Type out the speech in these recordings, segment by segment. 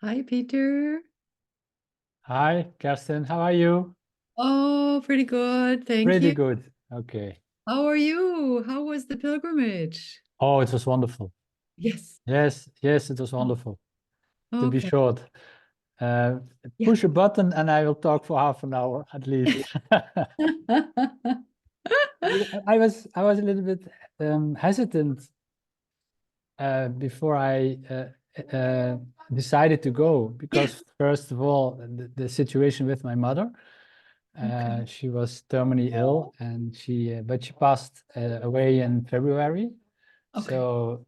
Hi, Peter. Hi, Kerstin. How are you? Oh, pretty good. Thank Pretty you. good. Okay. How are you? How was the pilgrimage? Oh, it was wonderful. Yes. Yes, it was wonderful. To be Okay. short, uh, Yeah. push a button and I will talk for half an hour at least. I was a little bit hesitant before I decided to go because first of all, the situation with my mother. Okay. She was terminally ill, and but she passed away in February. Okay. So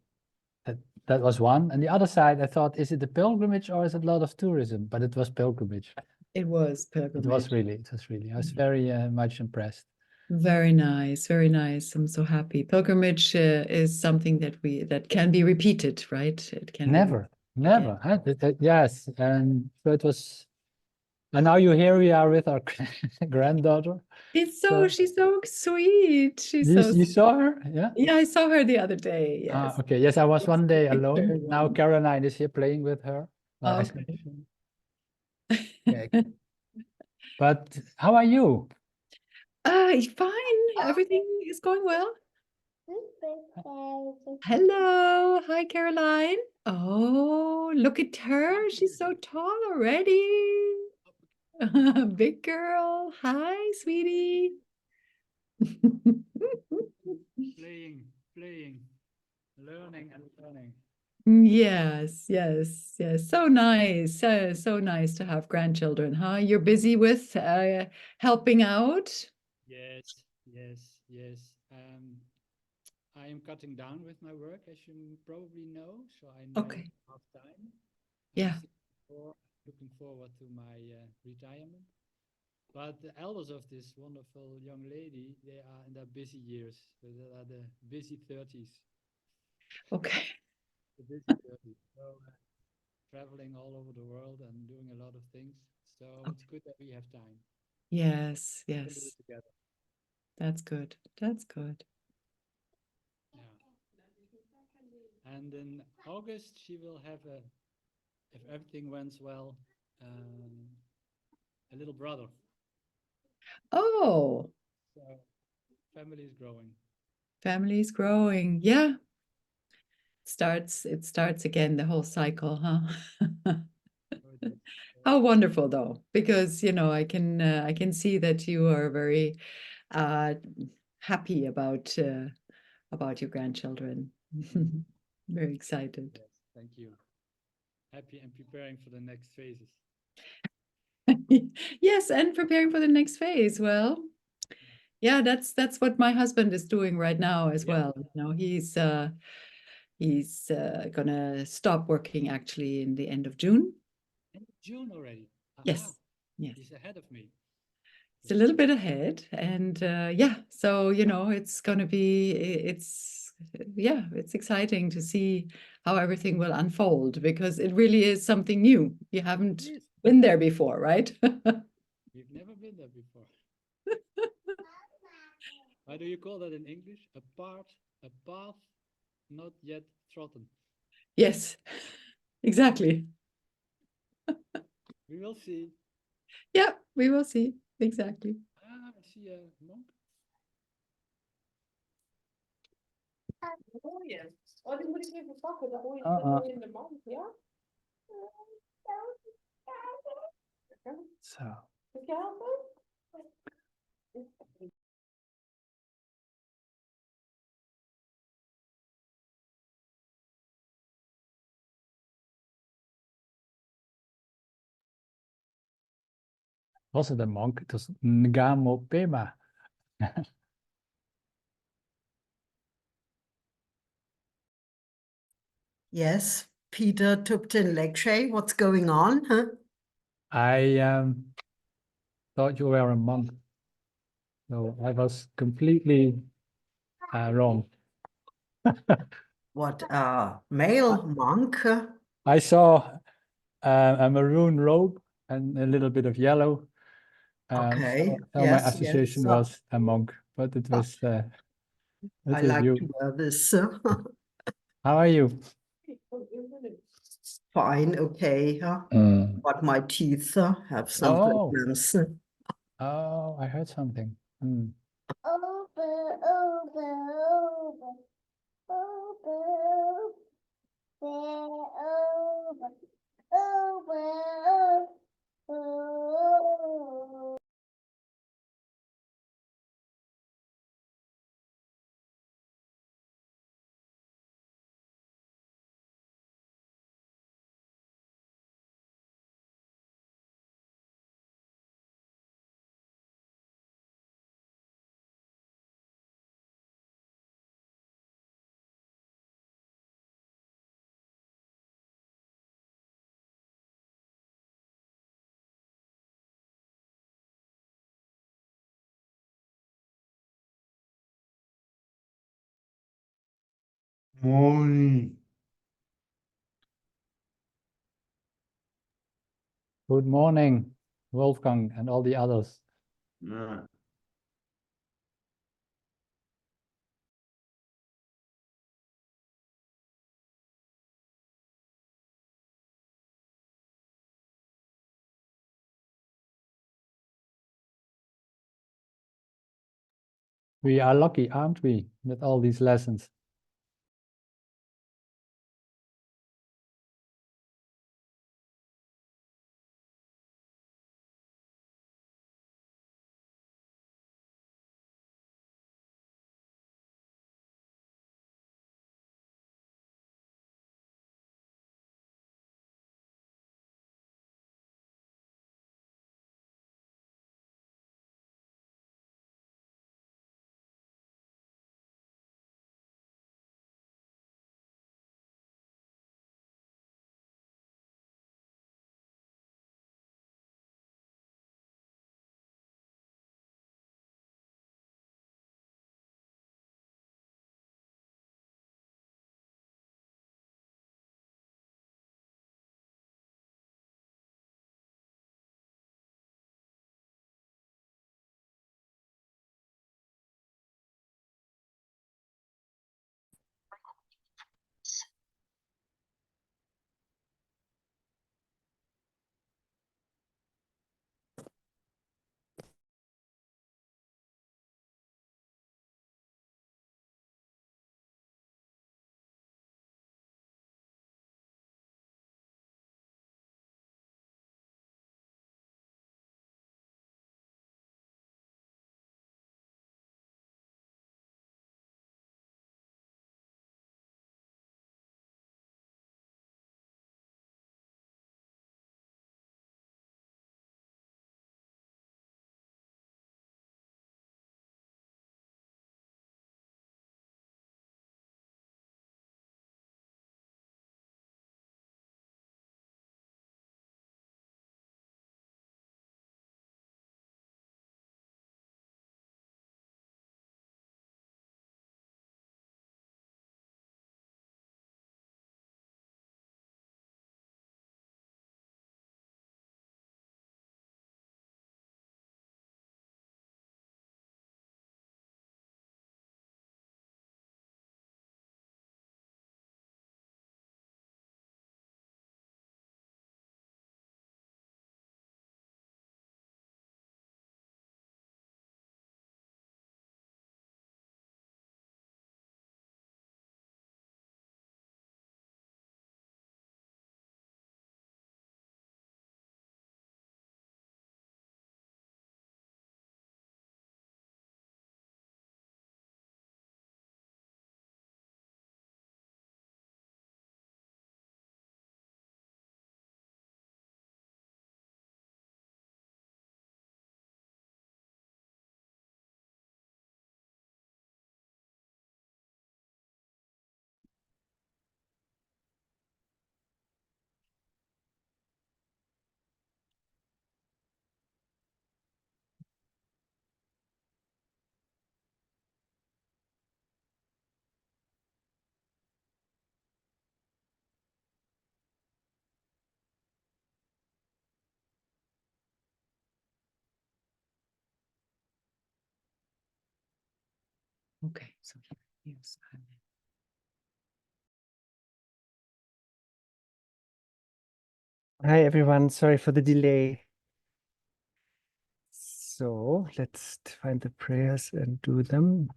that was one. And the other side, I thought, is it a pilgrimage or is it a lot of tourism? But it was pilgrimage. It was It was pilgrimage. really, I was very much impressed. Very nice. Very nice. I'm so happy. Pilgrimage is something that can be repeated, right? It can be repeated Never, again. never. Yes, and so it was. And now you here we are with our granddaughter. So She's so sweet. She's so you sweet. saw her, yeah? Yeah, I saw her the other day. Yes. Okay. Yes, I was Yes, one the day picture alone. Now one. Caroline is here playing with her. I said, Okay. okay. But how are you? Fine. Everything is going well. Hello. Hi, Caroline. Oh, look at her. She's so tall already. Big girl. Hi, sweetie. Playing, learning and learning. Yes, yes, yes. So nice. So nice to have grandchildren, huh? You're busy with helping out? Yes. I am cutting down with my work, as you probably know, so I now Okay. have time. I'm Yeah. still looking forward to my retirement. But the elders of this wonderful young lady, they are in their busy years. So they are the busy 30s. Okay. The busy 30s. So traveling all over the world and doing a lot of things. So it's Okay. good that we have time. Yes, We can do it yes. together. That's good. That's good. Yeah. And in August, she will have if everything went well, a little brother. Oh, So family is growing. family is growing. Yeah. It starts again, the whole cycle, huh? So it is. How wonderful though, because I can see that you are very uh happy about your grandchildren. Mm, Very excited. yes, thank you. Happy and preparing for the next phases. Yes, and preparing for the next phase. Well, yeah, that's what my husband is doing right now as Yeah, well. He's gonna stop working actually in the end of June. end of June already. Aha, Yes, yes. he's ahead of me. It's a little bit ahead, and yeah, so it's gonna be it's yeah, it's exciting to see how everything will unfold because it really is something new. You It haven't is. been there before, right? We've never been there before. How do you call that in English? A path not yet trodden. Yes, exactly. We will see. Yeah, we will see. Exactly. Ah, I see a monk. Mooie. Oh, die moet ik even pakken. Dan hoor je Uh-uh. het in de mand, ja? So, Moet je helpen? was it a monk? It was Ngamo Pema. Yes, Peter Tupton Lecture, what's going on? Huh? I thought you were a monk. So I was completely wrong. What, male monk? I saw a maroon robe and a little bit of yellow. Okay, So my yes, association was a monk, but it was I you. like to wear this. How are you? fine, okay, Mm. but my teeth have some Oh. problems. Oh, I heard something. Mm. Morning. Good morning, Wolfgang and all the others. Yeah. We are lucky, aren't we, with all these lessons? Okay, so here's Hi everyone, sorry for the delay. So let's find the prayers and do them.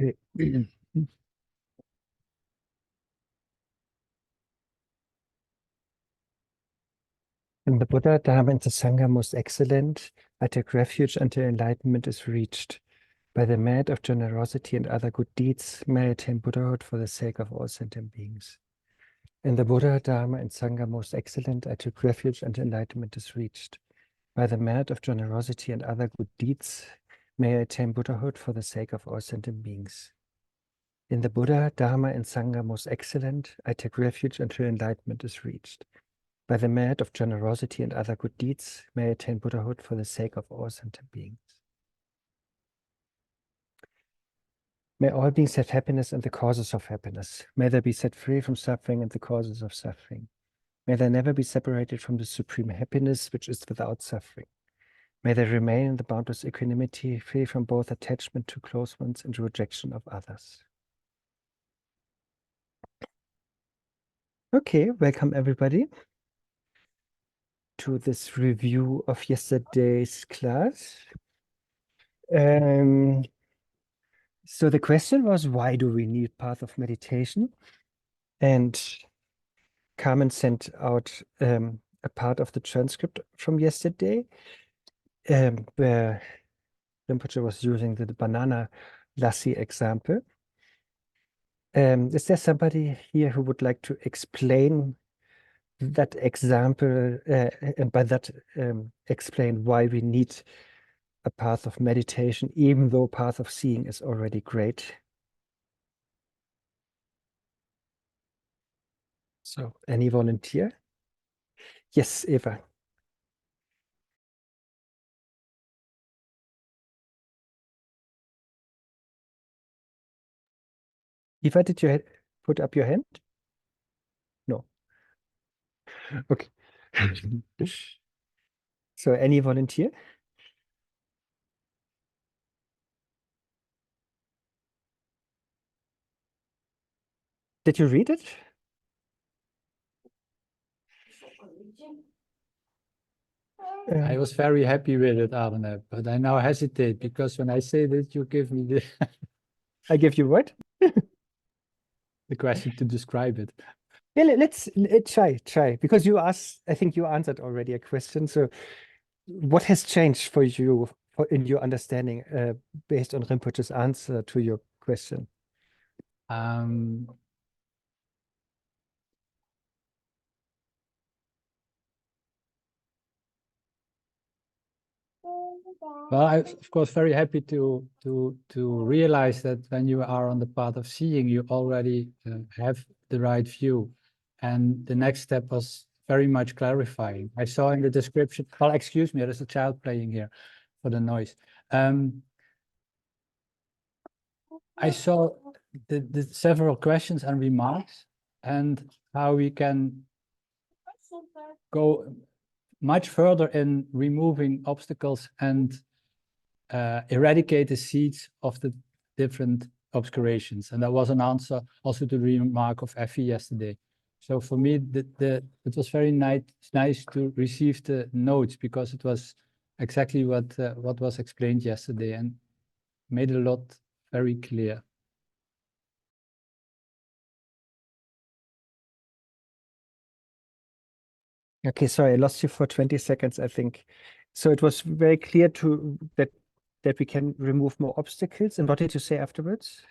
Okay. And the Buddha, Dharma, and the Sangha most excellent, I take refuge until enlightenment is reached. By the merit of generosity and other good deeds, may I attain Buddhahood for the sake of all sentient beings. In the Buddha, Dharma, and Sangha most excellent, I took refuge until enlightenment is reached. By the merit of generosity and other good deeds, may I attain Buddhahood for the sake of all sentient beings. In the Buddha, Dharma, and Sangha most excellent, I take refuge until enlightenment is reached. By the merit of generosity and other good deeds, may I attain Buddhahood for the sake of all sentient beings. May all beings have happiness and the causes of happiness. May they be set free from suffering and the causes of suffering. May they never be separated from the supreme happiness, which is without suffering. May they remain in the boundless equanimity, free from both attachment to close ones and rejection of others. Okay, welcome everybody to this review of yesterday's class. So the question was, why do we need path of meditation? And Carmen sent out a part of the transcript from yesterday, where Rinpoche was using the banana lassi example. Is there somebody here who would like to explain that example, and by that explain why we need a path of meditation, even though path of seeing is already great? So, any volunteer? Yes, Eva. Eva, did you put up your hand? No. Okay. So, any volunteer? Did you read it? I was very happy with it, Arne, but I now hesitate because when I say that, you give me the, I give you what? the question to describe it. Yeah, let's try, because you asked, I think you answered already a question. So what has changed for you in your understanding based on Rinpoche's answer to your question? Well, I'm of course very happy to realize that when you are on the path of seeing, you already have the right view, and the next step was very much clarifying. I saw in the description. Well, excuse me, there's a child playing here for the noise. I saw the several questions and remarks, and how we can go much further in removing obstacles and eradicate the seeds of the different obscurations. And that was an answer also to the remark of Effie yesterday. So for me, it was very nice to receive the notes, because it was exactly what was explained yesterday and made a lot very clear. Okay, sorry, I lost you for 20 seconds, I think. So it was very clear that we can remove more obstacles. And what did you say afterwards?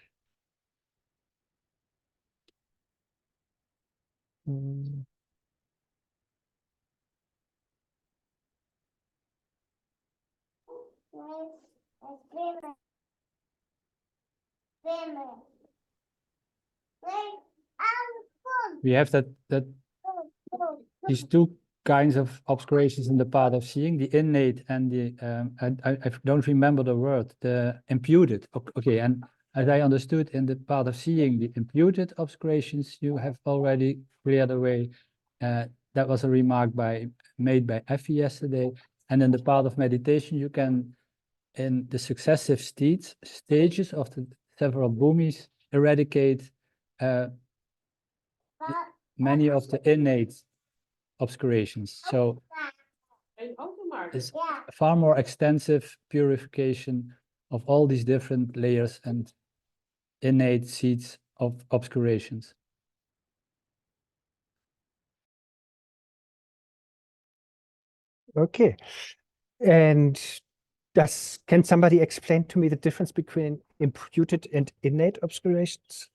We have that these two kinds of obscurations in the path of seeing, the innate and the I don't remember the word, the imputed. Okay, and as I understood, in the path of seeing, the imputed obscurations you have already cleared away. That was a remark made by Effie yesterday. And in the path of meditation, you can in the successive stages of the several bhumis eradicate many of the innate obscurations. So Een automarkt. it's a far more extensive purification of all these different layers and innate seeds of obscurations. Okay. And can somebody explain to me the difference between imputed and innate obscurations?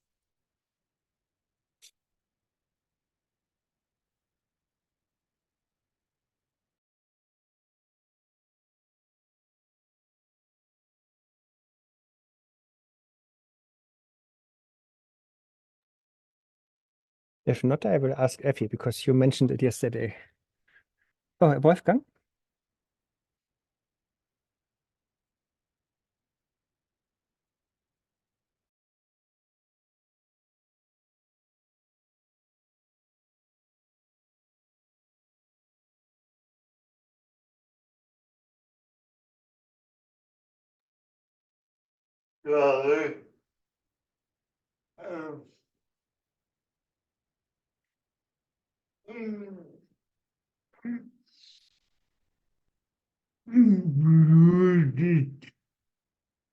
If not, I will ask Effie because you mentioned it yesterday. Oh, Wolfgang?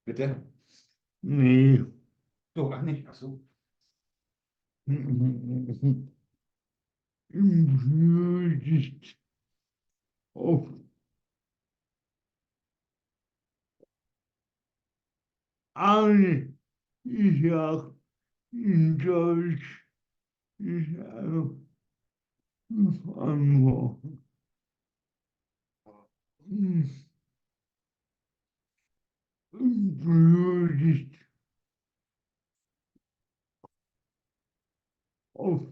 Bitte? Nee. So, ach nicht, ach so. Auf alle, ich auch in Deutsch, ich auch anrufen. Blutigt auf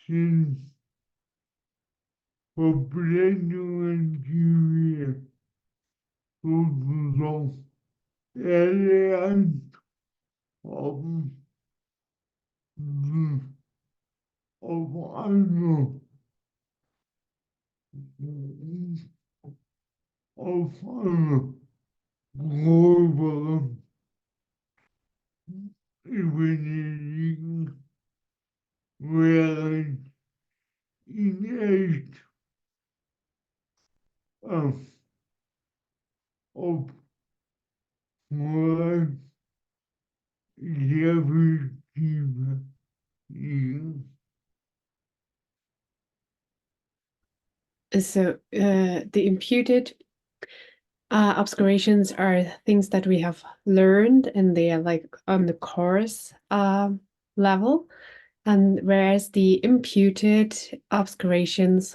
sind Verblendungen, die wir sozusagen erlernt haben, auf eine, auf eine gröbere Ebene liegen, während in echt auf sehr viel tiefer liegen. So the imputed obscurations are things that we have learned and they are like on the course level. And whereas the imputed obscurations,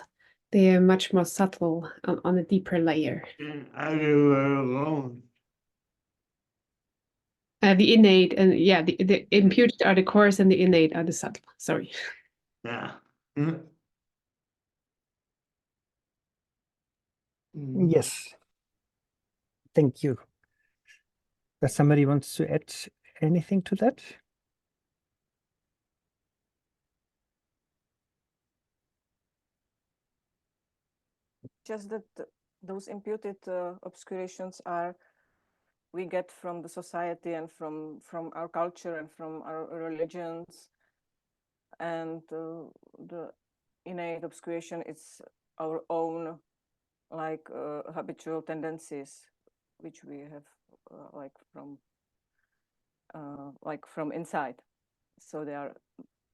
they are much more subtle on a deeper layer. The innate and yeah, the imputed are the coarse and the innate are the subtle. Sorry. Yeah. Yes. Thank you. Does somebody wants to add anything to that? Just that those imputed obscurations we get from the society and from our culture and from our religions, and the innate obscuration is our own like habitual tendencies which we have like from inside, so they are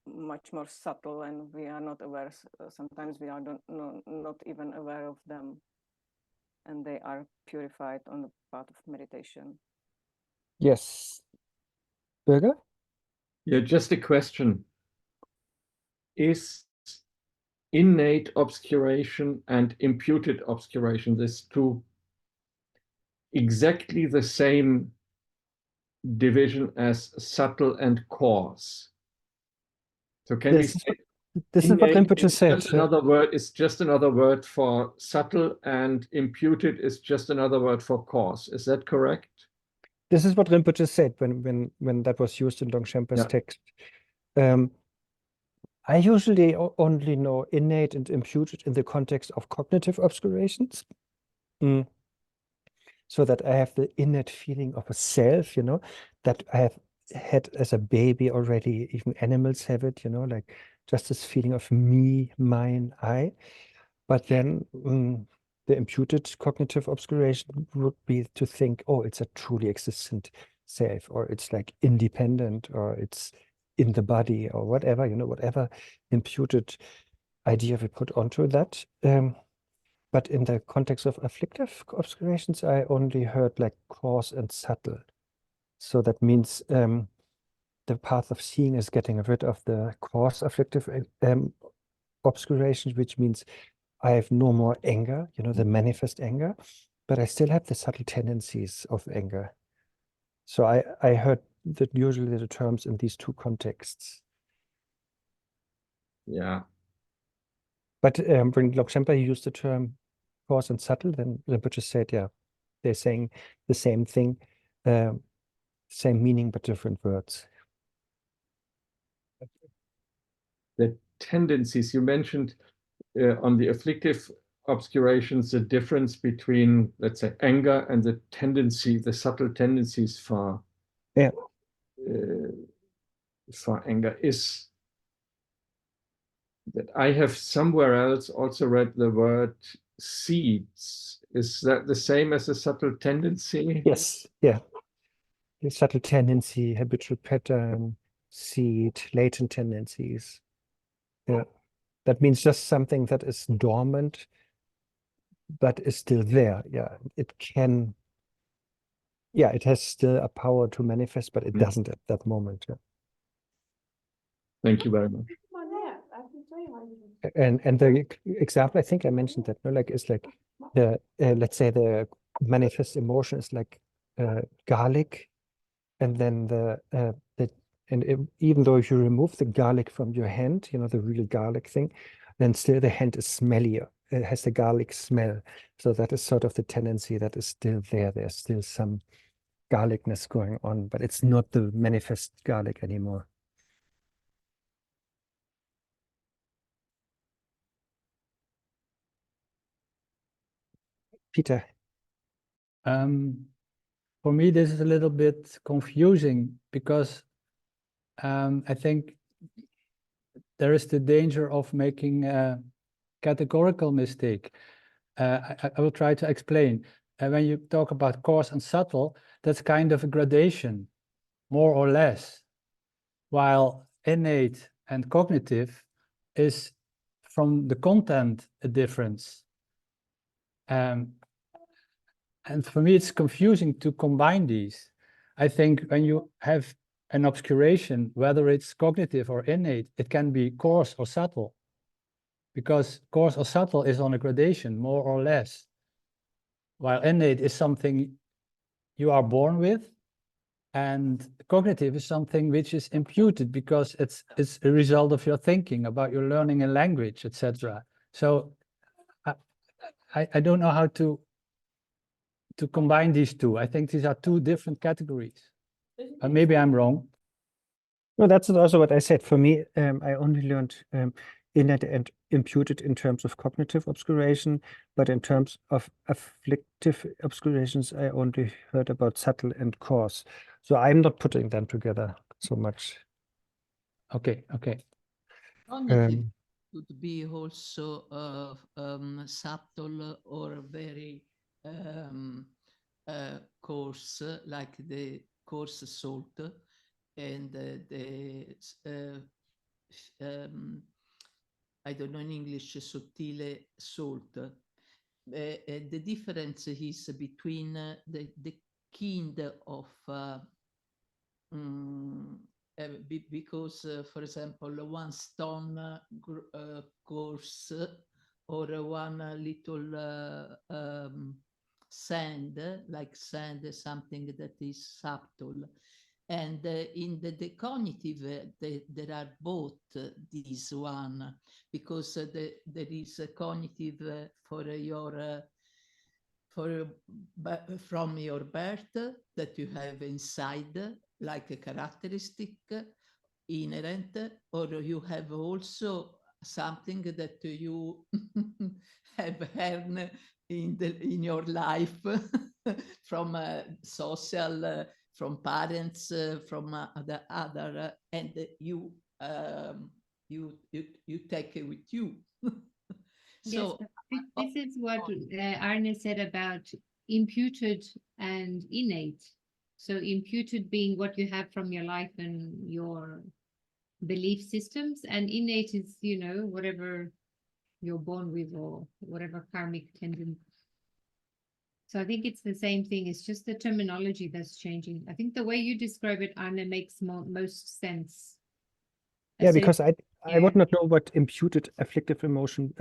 much more subtle and we are not aware. Sometimes we are not even aware of them, and they are purified on the path of meditation. Yes. Birger? Yeah, just a question. Is innate obscuration and imputed obscuration, these two, exactly the same division as subtle and coarse? So can we say this is what innate Rinpoche is said. just another word, is just another word for subtle, and imputed is just another word for coarse? Is that correct? This is what Rinpoche said when that was used in Longshenpa's Yeah. text. I usually only know innate and imputed in the context of cognitive obscurations. so that I have the innate feeling of a self, you know, that I have had as a baby already. Even animals have it, you know, like just this feeling of me, mine, I. But then the imputed cognitive obscuration would be to think, oh, it's a truly existent self, or it's like independent, or it's in the body, or whatever, you know, whatever imputed idea we put onto that. But in the context of afflictive obscurations, I only heard like coarse and subtle. So that means the path of seeing is getting rid of the coarse afflictive obscurations, which means I have no more anger, you know, the manifest anger, but I still have the subtle tendencies of anger. So I heard that usually the terms in these two contexts. Yeah. But when Longchen Shedra used the term coarse and subtle, then Rinpoche said, yeah, they're saying the same thing, same meaning, but different words. The tendencies you mentioned on the afflictive obscurations, the difference between, let's say, anger and the tendency, the subtle tendencies for anger is that I have somewhere else also read the word seeds. Is that the same as a subtle tendency? Yes, yeah. The subtle tendency, habitual pattern, seed, latent tendencies. Yeah. That means just something that is dormant, but is still there. Yeah. It can, yeah, it has still a power to manifest, but it doesn't at that moment. Yeah. Thank you very much. Come on, yeah, I can show you how you do. And the example, I think I mentioned that, no, like it's like the let's say the manifest emotion is like garlic, and then even though if you remove the garlic from your hand, you know, the real garlic thing, then still the hand is smellier. It has the garlic smell. So that is sort of the tendency that is still there. There's still some garlicness going on, but it's not the manifest garlic anymore. Peter. For me, this is a little bit confusing because I think there is the danger of making a categorical mistake. I will try to explain. When you talk about coarse and subtle, that's kind of a gradation, more or less, while innate and cognitive is from the content a difference. And for me, it's confusing to combine these. I think when you have an obscuration, whether it's cognitive or innate, it can be coarse or subtle, because coarse or subtle is on a gradation, more or less, while innate is something you are born with, and cognitive is something which is imputed because it's a result of your thinking about your learning a language, etc. So I don't know how to combine these two. I think these are two different categories. Maybe I'm wrong. No, that's also what I said. For me, I only learned innate and imputed in terms of cognitive obscuration, but in terms of afflictive obscurations, I only heard about subtle and coarse. So I'm not putting them together so much. Okay. Cognitive could be also subtle or very coarse, like the coarse salt, and I don't know in English, sottile salt. The difference is between the kind of because, for example, one stone coarse or one little sand, like sand, something that is subtle. And in the cognitive, there are both these one, because there is a cognitive for your from your birth that you have inside, like a characteristic inherent, or you have also something that you have earned in your life. from social, from parents, from the other, and you take it with you. So yes, this is what Arne said about imputed and innate. So imputed being what you have from your life and your belief systems, and innate is, you know, whatever you're born with or whatever karmic tendency. So I think it's the same thing. It's just the terminology that's changing. I think the way you describe it, Anna, makes most sense. Yeah, because I would yeah. not know what imputed afflictive emotion,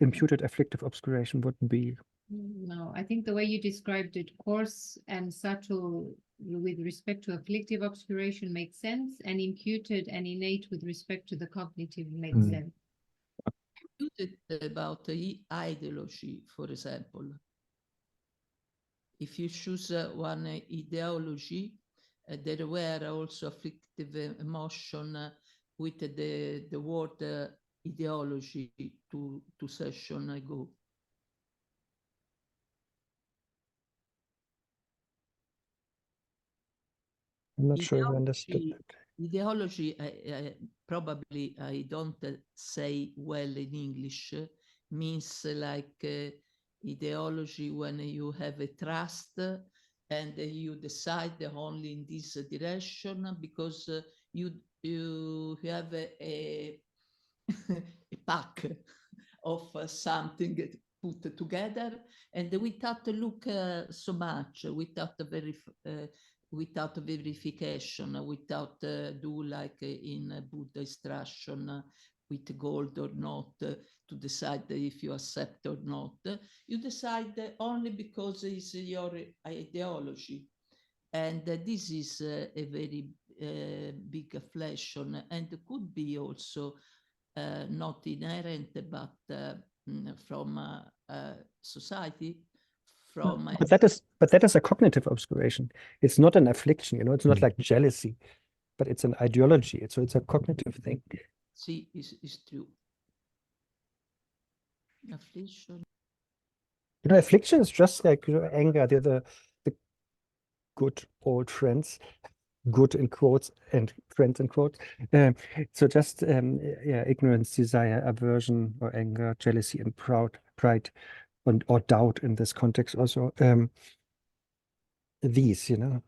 imputed afflictive obscuration would be. No, I think the way you described it, coarse and subtle with respect to afflictive obscuration makes sense, and imputed and innate with respect to the cognitive makes sense. About the ideology, for example. If you choose one ideology, there were also afflictive emotion with the word ideology two sessions ago. I'm not sure if I understood that. Ideology, probably I don't say well in English, means like ideology when you have a trust and you decide only in this direction because you have a pack of something put together, and without look so much, without without verification, without do like in Buddha instruction with gold or not, to decide if you accept or not. You decide only because it's your ideology. And this is a very big affliction, and could be also not inherent, but from society. But that is a cognitive obscuration. It's not an affliction, you know. It's not like jealousy, but it's an ideology. So it's a cognitive thing. See, is true. Affliction. You know, affliction is just like, you know, anger. They're the good old friends, good in quotes and friends in quotes. So just yeah, ignorance, desire, aversion, or anger, jealousy, and pride, or doubt in this context also. These, you know.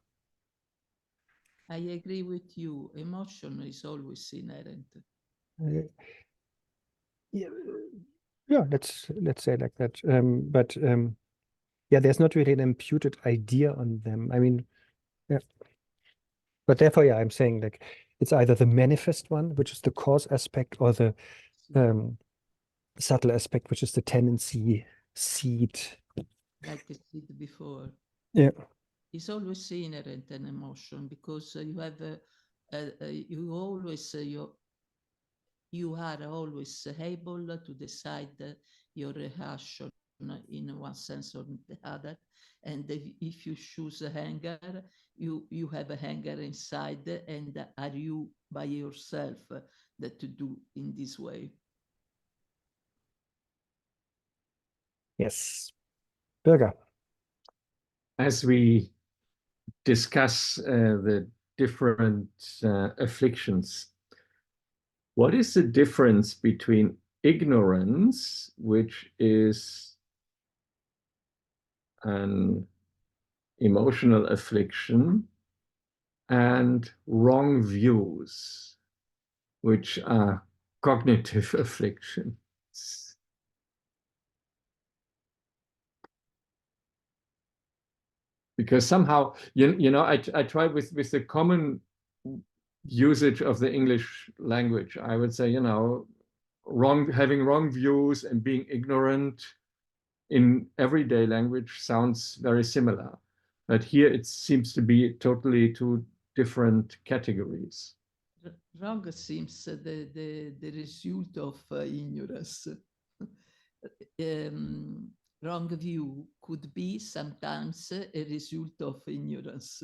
I agree with you. Emotion is always inherent. Yeah, let's say like that. But yeah, there's not really an imputed idea on them. I mean, yeah. But therefore, yeah, I'm saying like it's either the manifest one, which is the cause aspect, or the subtle aspect, which is the tendency seed. Like I said before. Yeah. It's always inherent an emotion because you have you always you are always able to decide your reaction in one sense or the other. And if you choose anger, you have a anger inside, and are you by yourself that to do in this way? Yes. Birger. As we discuss the different afflictions, what is the difference between ignorance, which is an emotional affliction, and wrong views, which are cognitive afflictions? Because somehow, you know, I try with the common usage of the English language. I would say, you know, having wrong views and being ignorant in everyday language sounds very similar. But here it seems to be totally two different categories. Wrong seems the result of ignorance. Wrong view could be sometimes a result of ignorance.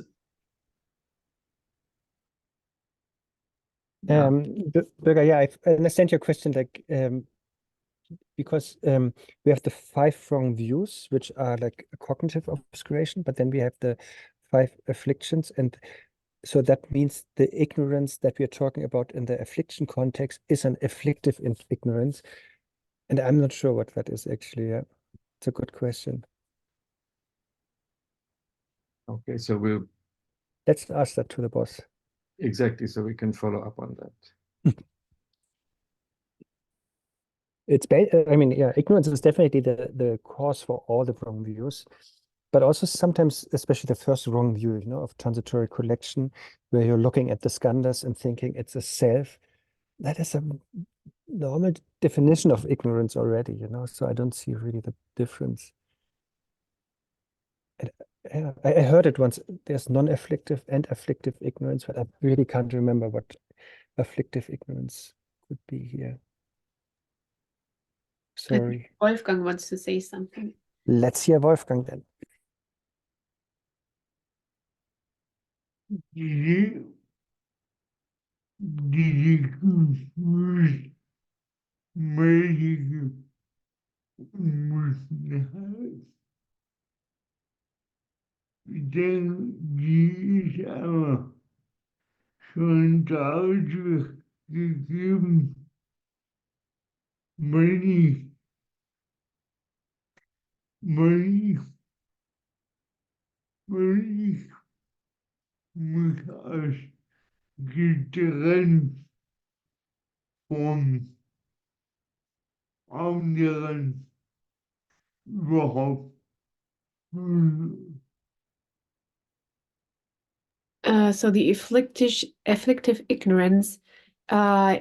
Birger, yeah, I understand your question. Like, because we have the 5 wrong views, which are like a cognitive obscuration, but then we have the 5 afflictions, and so that means the ignorance that we are talking about in the affliction context is an afflictive ignorance, and I'm not sure what that is actually. Yeah, it's a good question. Okay, so we'll Let's ask that to the boss. exactly, so we can follow up on that. It's I mean, yeah, ignorance is definitely the cause for all the wrong views, but also sometimes, especially the first wrong view, you know, of transitory collection, where you're looking at the skandhas and thinking it's a self. That is a normal definition of ignorance already, you know, so I don't see really the difference. Yeah, I heard it once. There's non-afflictive and afflictive ignorance, but I really can't remember what afflictive ignorance could be here. Sorry. Wolfgang wants to say something. Let's hear Wolfgang then. Did you confuse magic with the house? Then these are Scientology gegeben money mich als getrennt von anderen überhaupt. So the afflictive ignorance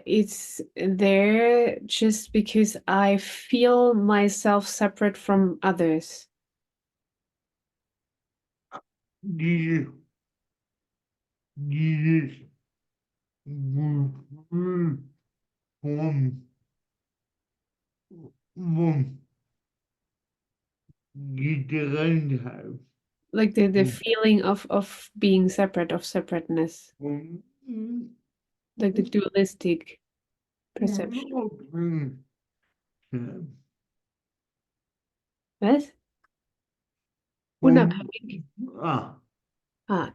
is there just because I feel myself separate from others. Dieses Gefühl von Getrenntheit. Like the feeling of being separate, of separateness. Like the dualistic perception. Was? Unabhängig.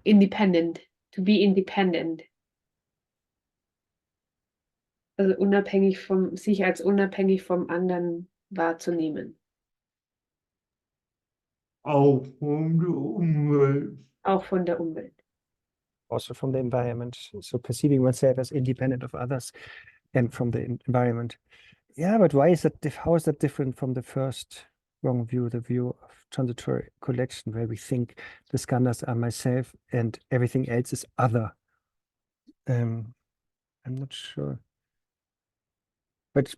Independent. To be independent. Also unabhängig sich als unabhängig vom anderen wahrzunehmen. Auch von der Umwelt. Auch von der Umwelt. Also from the environment. So perceiving oneself as independent of others and from the environment. Yeah, but why is that? How is that different from the first wrong view, the view of transitory collection, where we think the skandhas are myself and everything else is other? I'm not sure, but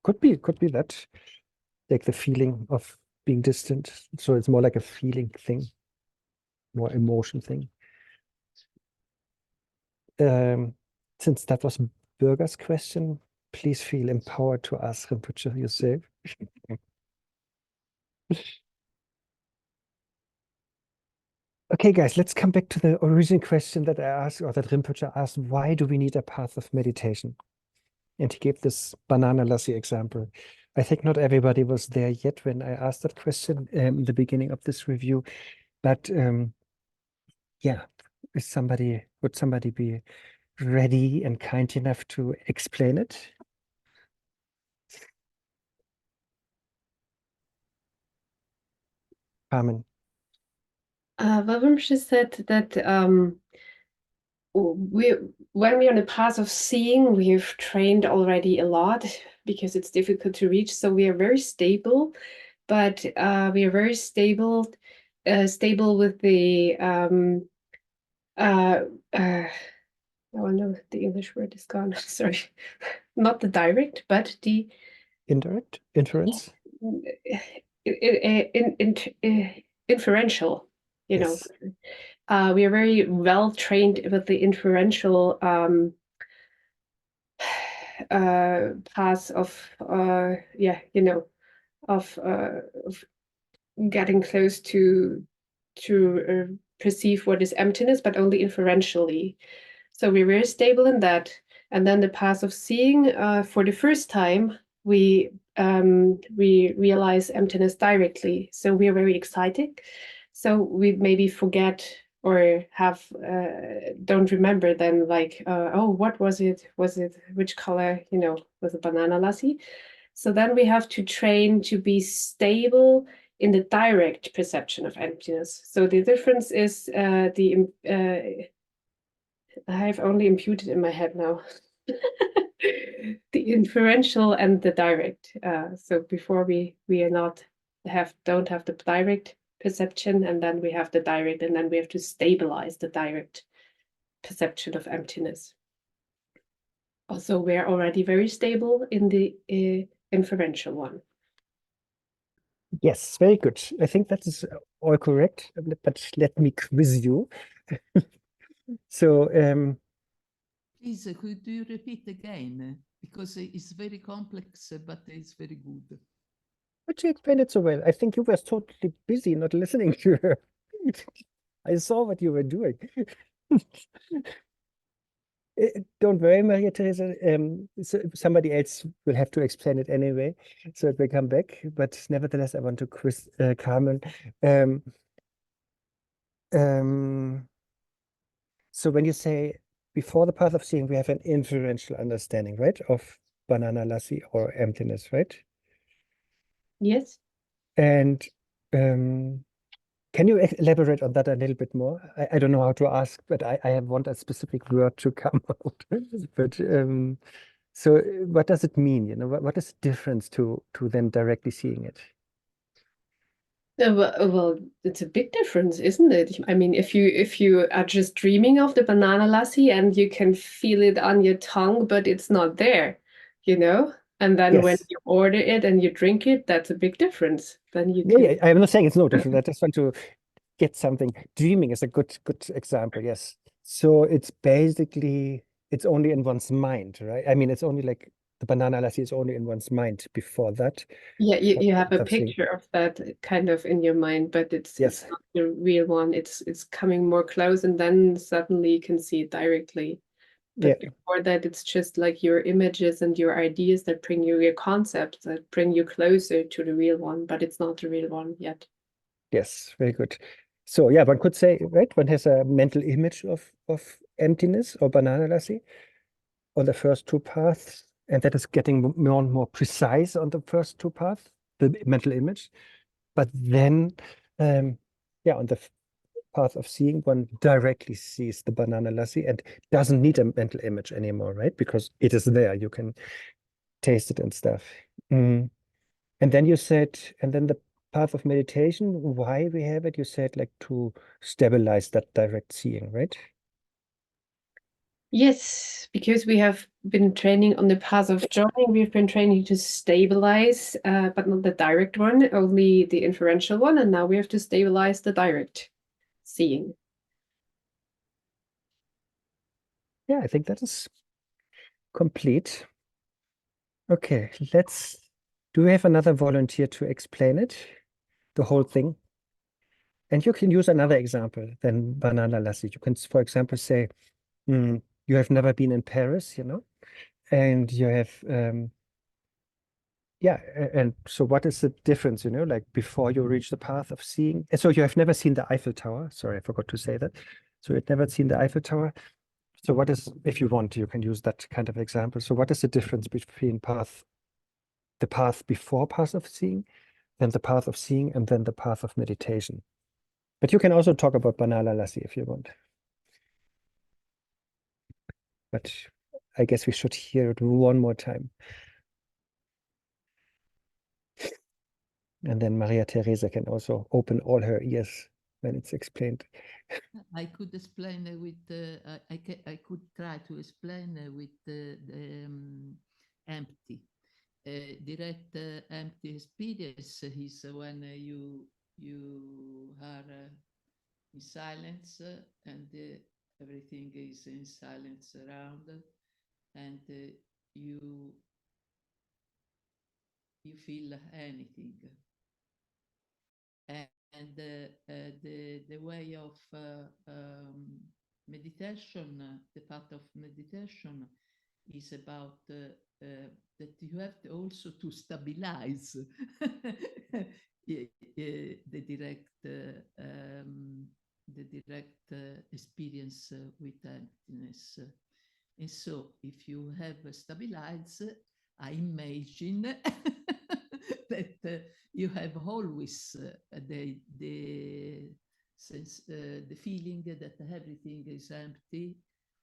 could be that, like the feeling of being distant. So it's more like a feeling thing, more emotion thing. Since that was Bürger's question, please feel empowered to ask Rinpoche yourself. Okay, guys, let's come back to the original question that I asked, or that Rinpoche asked. Why do we need a path of meditation? And he gave this banana lassi example. I think not everybody was there yet when I asked that question in the beginning of this review. But yeah, would somebody be ready and kind enough to explain it? Carmen. Rinpoche said that when we're on a path of seeing, we've trained already a lot because it's difficult to reach. So we are very stable, but we are very stable with the I wonder if the English word is gone. Sorry, not the direct, but the indirect inference. Inferential. You Yes. know, we are very well trained with the inferential paths of of getting close to perceive what is emptiness, but only inferentially. So we're very stable in that. And then the path of seeing, for the first time, we we realize emptiness directly. So we are very excited. So we maybe forget or have don't remember then, like, oh, what was it? Was it which color? You know, was it banana lassi? So then we have to train to be stable in the direct perception of emptiness. So the difference is I have only imputed in my head now. The inferential and the direct. So before we are not don't have the direct perception, and then we have the direct, and then we have to stabilize the direct perception of emptiness. Also, we're already very stable in the inferential one. Yes, very good. I think that is all correct, but let me quiz you. So, Please, could you repeat again? Because it's very complex, but it's very good. but you explained it so well. I think you were totally busy not listening to her. I saw what you were doing. Don't worry, Maria Theresa. So somebody else will have to explain it anyway, so it will come back. But nevertheless, I want to quiz Carmen. So when you say before the path of seeing, we have an inferential understanding, right, of banana lassi or emptiness, right? Yes. And can you elaborate on that a little bit more? I don't know how to ask, but I want a specific word to come out. But so what does it mean? You know, what is the difference to then directly seeing it? Well, it's a big difference, isn't it? I mean, if you are just dreaming of the banana lassi and you can feel it on your tongue, but it's not there, you know? And then when Yes. you order it and you drink it, that's a big difference. Then you Yeah, can. yeah, I'm not saying it's no different. I just want to get something. Dreaming is a good example, yes. So it's basically it's only in one's mind, right? I mean, it's only like the banana lassi is only in one's mind. Before that, Yeah, you have a something. picture of that kind of in your mind, but it's Yes. not the real one. It's coming more close, and then suddenly you can see it directly. Yeah. But before that, it's just like your images and your ideas that bring you your concepts that bring you closer to the real one, but it's not the real one yet. Yes, very good. So yeah, one could say, right, one has a mental image of emptiness or banana lassi on the first two paths, and that is getting more and more precise on the first two paths, the mental image. But then, yeah, on the path of seeing, one directly sees the banana lassi and doesn't need a mental image anymore, right? Because it is there. You can taste it and stuff. And then you said, and then the path of meditation, why we have it, you said like to stabilize that direct seeing, right? Yes, because we have been training on the path of joy, we've been training to stabilize, but not the direct one, only the inferential one, and now we have to stabilize the direct seeing. Yeah, I think that is complete. Okay, do we have another volunteer to explain it, the whole thing? And you can use another example than banana lassi. You can, for example, say, you have never been in Paris, you know, and you have, yeah, and so what is the difference, you know, like before you reach the path of seeing? So you have never seen the Eiffel Tower. Sorry, I forgot to say that. So you've never seen the Eiffel Tower. So what is, if you want, you can use that kind of example. So what is the difference between the path before path of seeing, then the path of seeing, and then the path of meditation? But you can also talk about banana lassi if you want. But I guess we should hear it one more time. And then Maria Theresa can also open all her ears when it's explained. I could explain with I could try to explain with the empty. Direct empty experience is when you are in silence and everything is in silence around, and you feel anything. And the way of meditation, the path of meditation is about that you have to also to stabilize the direct experience with emptiness. And so if you have stabilized, I imagine that you have always the sense, the feeling that everything is empty,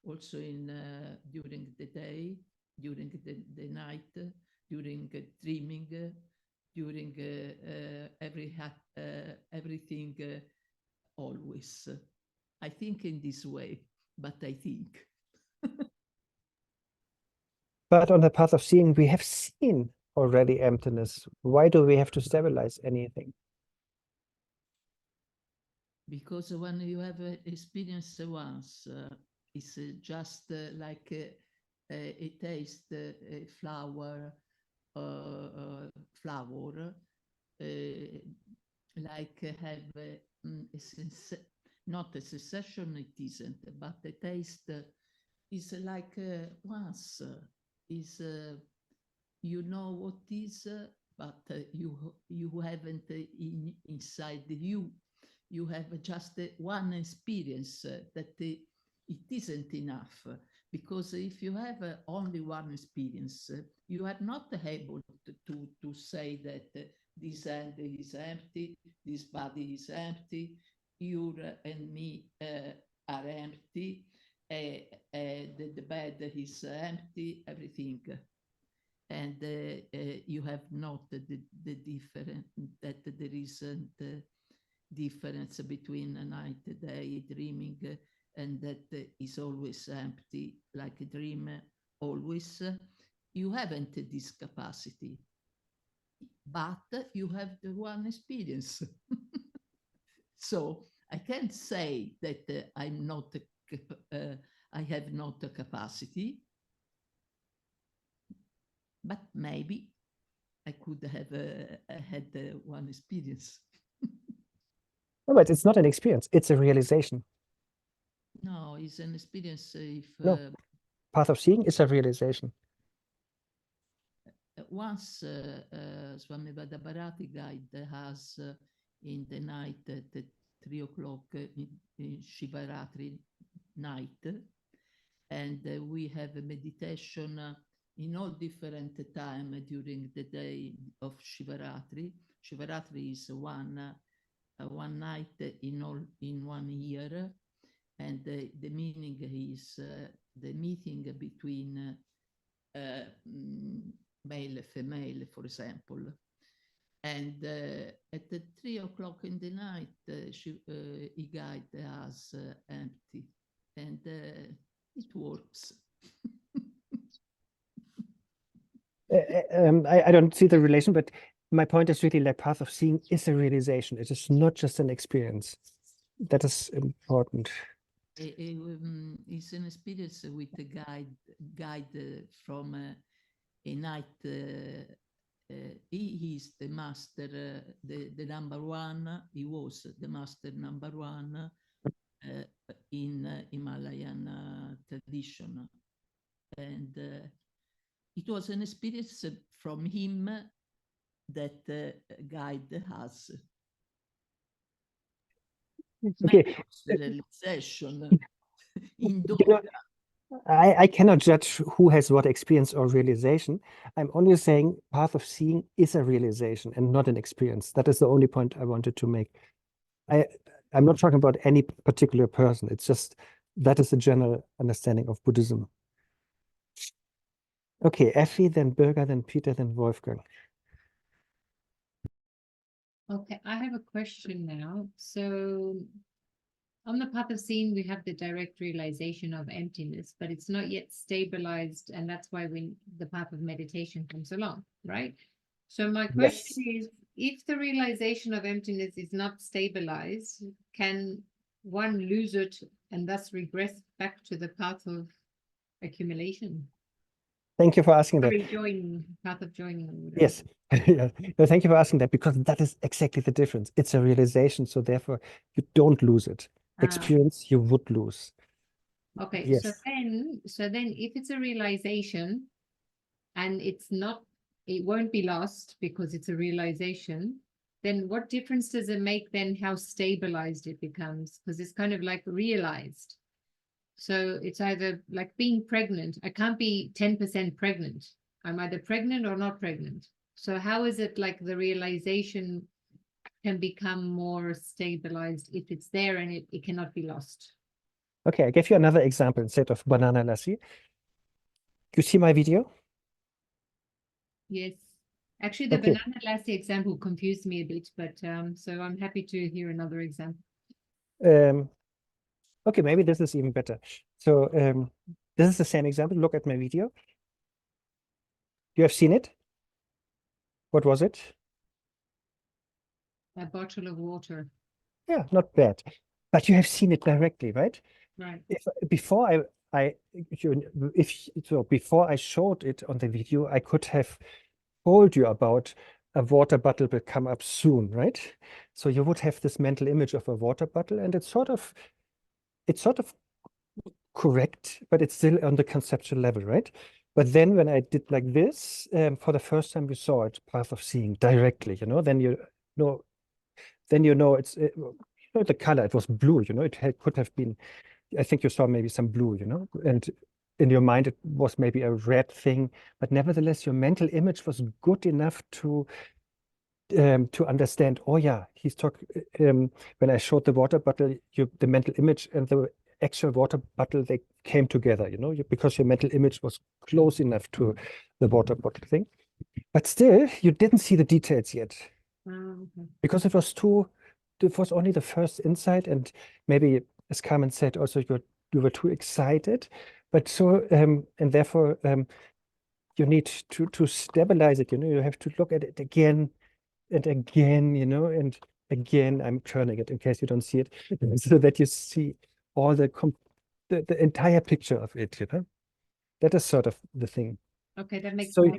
also in during the day, during the night, during dreaming, during everything, always. I think in this way, but I think. But on the path of seeing, we have seen already emptiness. Why do we have to stabilize anything? Because when you have experienced once, it's just like a taste, a flower, like have not a sensation, it isn't, but the taste is like once, is you know what is, but you haven't inside you. You have just one experience that it isn't enough, because if you have only one experience, you are not able to say that this hand is empty, this body is empty, you and me are empty, the bed is empty, everything. And you have not the difference, that there isn't difference between a night, day, dreaming, and that is always empty, like a dream, always. You haven't this capacity, but you have the one experience. So I can't say that I'm not, I have not a capacity, but maybe I could have had one experience. No, but it's not an experience, it's a realization. No, it's an experience if... No, path of seeing is a realization. Once Swami Bhadabharati guide us in the night at 3 o'clock in Shivaratri night, and we have a meditation in all different time during the day of Shivaratri. Shivaratri is one night in 1 year, and the meaning is the meeting between male and female, for example. And at the 3 o'clock in the night, he guided us empty, and it works. I don't see the relation, but my point is really like path of seeing is a realization. It is not just an experience. That is important. It's an experience with a guide from a night. He is the master, the number one. He was the master number one in Himalayan tradition, and it was an experience from him that guide us. Okay. Realization in I cannot judge who has what experience or realization. I'm only saying path of seeing is a realization and not an experience. That is the only point I wanted to make. I'm not talking about any particular person. It's just that is the general understanding of Buddhism. Okay, Effie, then Birger, then Peter, then Wolfgang. Okay, I have a question now. So on the path of seeing, we have the direct realization of emptiness, but it's not yet stabilized. And that's why the path of meditation comes along, right? So my question is, if the realization of emptiness is not stabilized, can one lose it and thus regress back to the path of accumulation? Thank you for asking that. Path of joining. Yes. Yeah. No, thank you for asking that, because that is exactly the difference. It's a realization, so therefore you don't lose it. Experience you would lose. Okay, Yes. so then if it's a realization and it's not, it won't be lost because it's a realization, then what difference does it make then how stabilized it becomes? Because it's kind of like realized. So it's either like being pregnant. I can't be 10% pregnant. I'm either pregnant or not pregnant. So how is it like the realization can become more stabilized if it's there and it cannot be lost? Okay, I give you another example instead of banana lassi. You see my video? Yes. Actually, the Okay. banana lassi example confused me a bit, but so I'm happy to hear another example. Okay, maybe this is even better. So this is the same example. Look at my video. You have seen it? What was it? A bottle of water. Yeah, not bad. But you have seen it directly, right? Right. If before before I showed it on the video, I could have told you about a water bottle will come up soon, right? So you would have this mental image of a water bottle, and it's sort of correct, but it's still on the conceptual level, right? But then when I did like this, for the first time you saw it, path of seeing directly, then you know, it's the color, it was blue, could have been, I think you saw maybe some blue, and in your mind it was maybe a red thing, but nevertheless your mental image was good enough to understand, oh yeah, he's talking, when I showed the water bottle, the mental image and the actual water bottle, they came together, because your mental image was close enough to the water bottle thing. But still, you didn't see the details yet. Okay. Because it was only the first insight, and maybe, as Carmen said, also you were too excited. But so, and therefore, you need to stabilize it, you have to look at it again and again, and again, I'm turning it in case you don't see it, so that you see all the entire picture of it, That is sort of the thing. Okay, that makes So more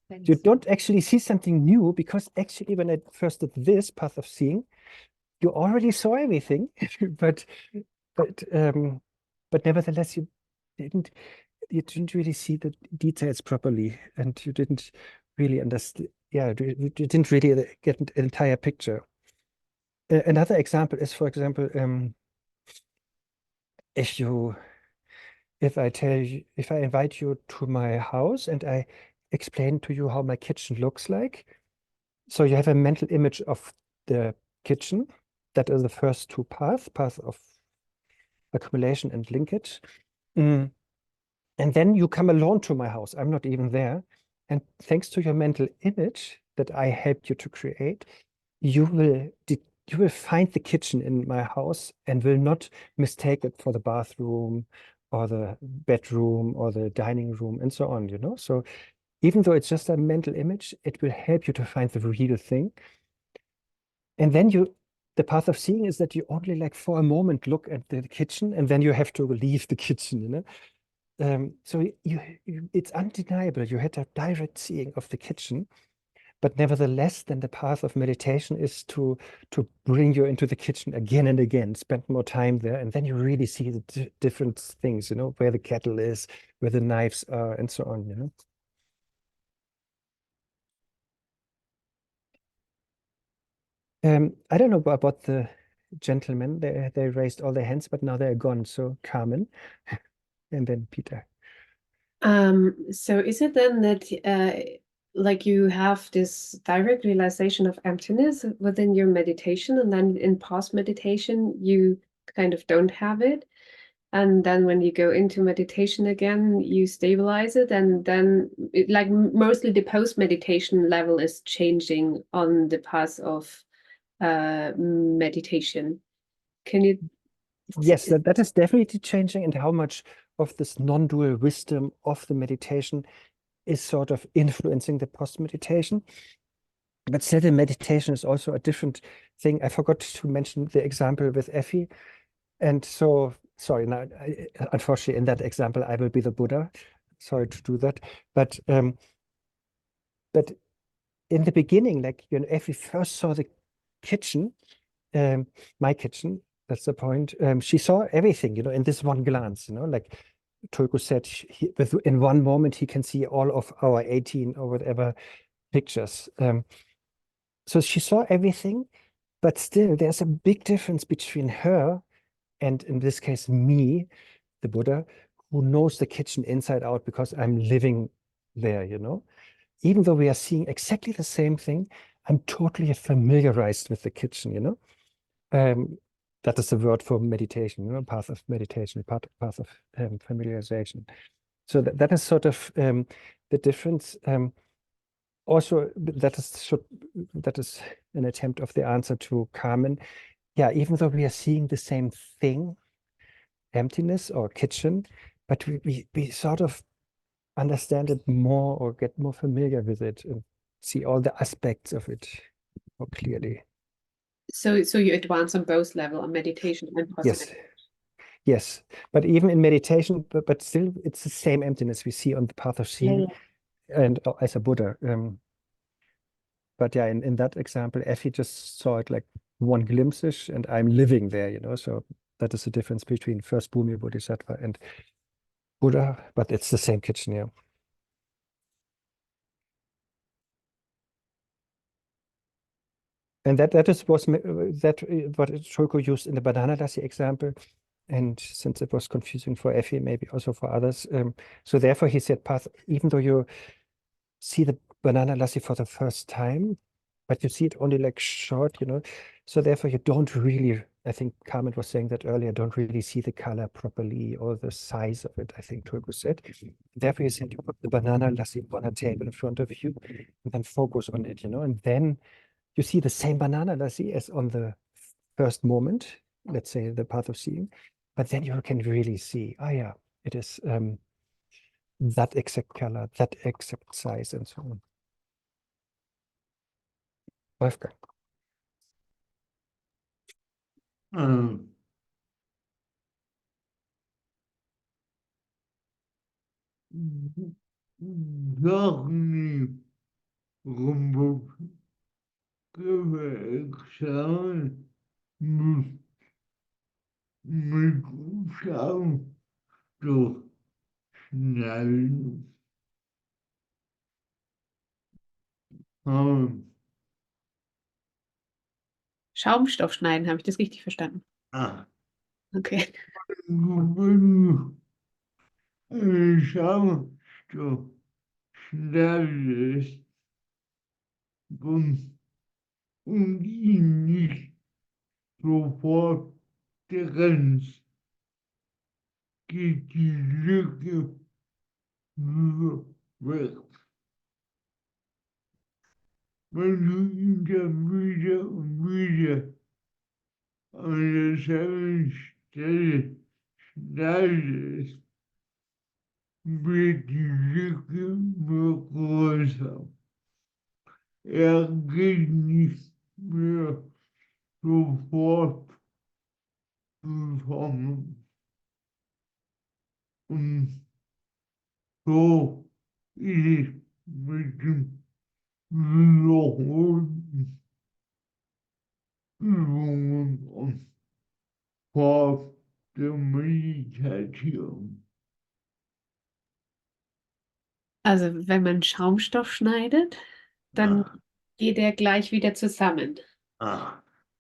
sense. you don't actually see something new, because actually when I first did this path of seeing, you already saw everything, but nevertheless you didn't really see the details properly, and you didn't really understand. Yeah, you didn't really get an entire picture. Another example is, for example, if I invite you to my house and I explain to you how my kitchen looks like, so you have a mental image of the kitchen. That is the first two path of accumulation and linkage. And then you come alone to my house. I'm not even there. And thanks to your mental image that I helped you to create, you will find the kitchen in my house and will not mistake it for the bathroom or the bedroom or the dining room and so on, So even though it's just a mental image, it will help you to find the real thing. And then the path of seeing is that you only like for a moment look at the kitchen, and then you have to leave the kitchen, So it's undeniable. You had a direct seeing of the kitchen, but nevertheless, then the path of meditation is to bring you into the kitchen again and again, spend more time there, and then you really see the different things, where the kettle is, where the knives are, and so on, I don't know about the gentlemen. They raised all their hands, but now they're gone. So Carmen, and then Peter. So is it then that like you have this direct realization of emptiness within your meditation, and then in past meditation you kind of don't have it, and then when you go into meditation again you stabilize it, and then like mostly the post meditation level is changing on the path of meditation. Can you? Yes, that is definitely changing, and how much of this non-dual wisdom of the meditation is sort of influencing the post-meditation. But still, the meditation is also a different thing. I forgot to mention the example with Effie. And so, sorry, now, unfortunately, in that example, I will be the Buddha. Sorry to do that. But in the beginning, like, Effie first saw the kitchen, my kitchen, That's the point. She saw everything, you know, in this one glance, you know, like Turku said, in one moment he can see all of our 18 or whatever pictures. So she saw everything, but still there's a big difference between her and, in this case, me, the Buddha, who knows the kitchen inside out because I'm living there, you know. Even though we are seeing exactly the same thing, I'm totally familiarized with the kitchen, you know. That is the word for meditation, you know, path of meditation, path of familiarization. So that is sort of the difference. Also, that is an attempt of the answer to Carmen. Yeah, even though we are seeing the same thing, emptiness or kitchen, but we sort of understand it more or get more familiar with it and see all the aspects of it more clearly. So you advance on both level, on meditation and Yes. Yes, but even in meditation, but still it's the same emptiness we see on the path of seeing and as a Buddha. But yeah, in that example, Effie just saw it like one glimpse-ish and I'm living there, you know, so that is the difference between first Bhumi Bodhisattva and Buddha, but it's the same kitchen, yeah. And that was what Shulko used in the banana lassi example. And since it was confusing for Effie, maybe also for others. So therefore he said, path, even though you see the banana lassi for the first time, but you see it only like short, you know. So therefore you don't really, I think Carmen was saying that earlier, don't really see the color properly or the size of it, I think Turku said. Therefore you said you put the banana lassi on a table in front of you and then focus on it, you know, and then you see the same banana lassi as on the first moment, let's say the path of seeing, but then you can really see, oh yeah, it is that exact color, that exact size, and so on. Wolfgang. Dormi rumbo examen mit Schau durch Schneiden. Schaumstoff schneiden, habe ich das richtig verstanden? Okay. Schaumstoff schneidest und ihn nicht sofort trennst, geht die Lücke wieder weg. Wenn du ihn dann wieder und wieder an derselben Stelle schneidest, wird die Lücke nur größer. Er geht nicht mehr sofort zusammen. Und so ist es mit dem wiederholten Übungen und Pfad der Meditation. Also wenn man Schaumstoff schneidet, dann geht er gleich wieder zusammen.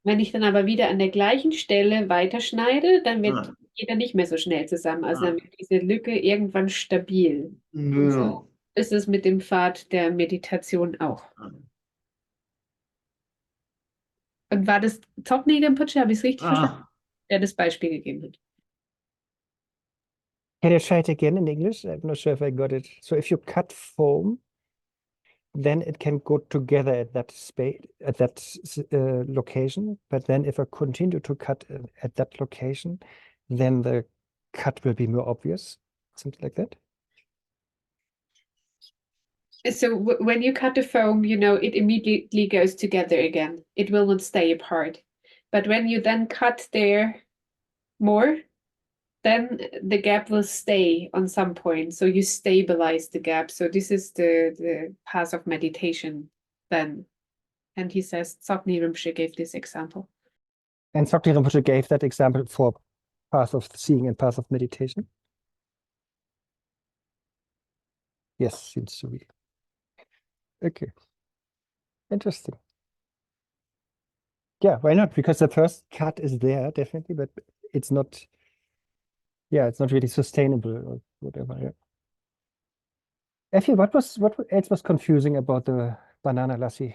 Wenn ich dann aber wieder an der gleichen Stelle weiterschneide, dann geht er nicht mehr so schnell zusammen. Also dann wird diese Lücke irgendwann stabil. Und so ist es mit dem Pfad der Meditation auch. Und war das Topfnägelputsche, habe ich es richtig verstanden? Der das Beispiel gegeben hat. Can you try it again in English? I'm not sure if I got it. So if you cut foam, then it can go together at that space, at that location. But then if I continue to cut at that location, then the cut will be more obvious. Something like that. So when you cut the foam, you know, it immediately goes together again. It will not stay apart. But when you then cut there more, then the gap will stay on some point. So you stabilize the gap. So this is the path of meditation then. And he says, Tsogni Rinpoche gave this example. And Sakti Rinpoche gave that example for path of seeing and path of meditation. Yes, seems to be. Okay. Interesting. Yeah, why not? Because the first cut is there, definitely, but it's not, yeah, it's not really sustainable or whatever. Yeah. Effie, what else was confusing about the banana lassi?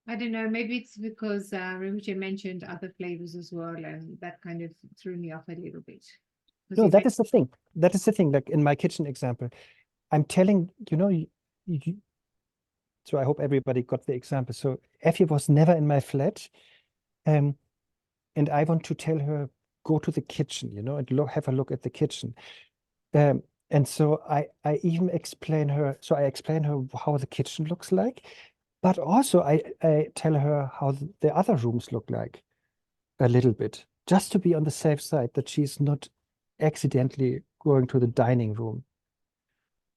I don't know, maybe it's because Rinpoche mentioned other flavors as well, and that kind of threw me off a little bit. No, that is the thing. That is the thing. Like in my kitchen example, I'm telling, so I hope everybody got the example. So Effie was never in my flat. And I want to tell her, go to the kitchen, and have a look at the kitchen. And so I even explain her, so I explain her how the kitchen looks like, but also I tell her how the other rooms look like a little bit, just to be on the safe side that she's not accidentally going to the dining room.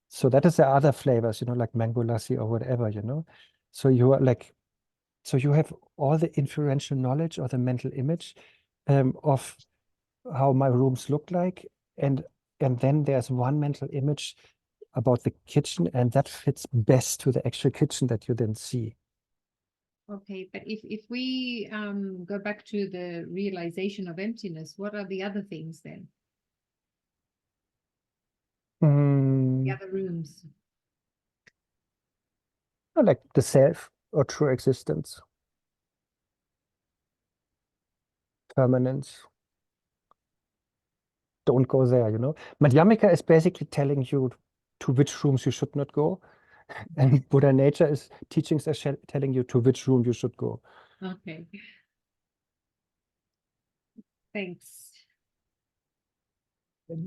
So that is the other flavors, like mango lassi or whatever, So you are like, so you have all the inferential knowledge or the mental image of how my rooms look like, and then there's one mental image about the kitchen, and that fits best to the actual kitchen that you then see. Okay, but if we go back to the realization of emptiness, what are the other things then? The other rooms. Like the self or true existence, permanence. Don't go there, Madhyamika is basically telling you to which rooms you should not go. And Buddha nature is teachings are telling you to which room you should go. Okay. Thanks.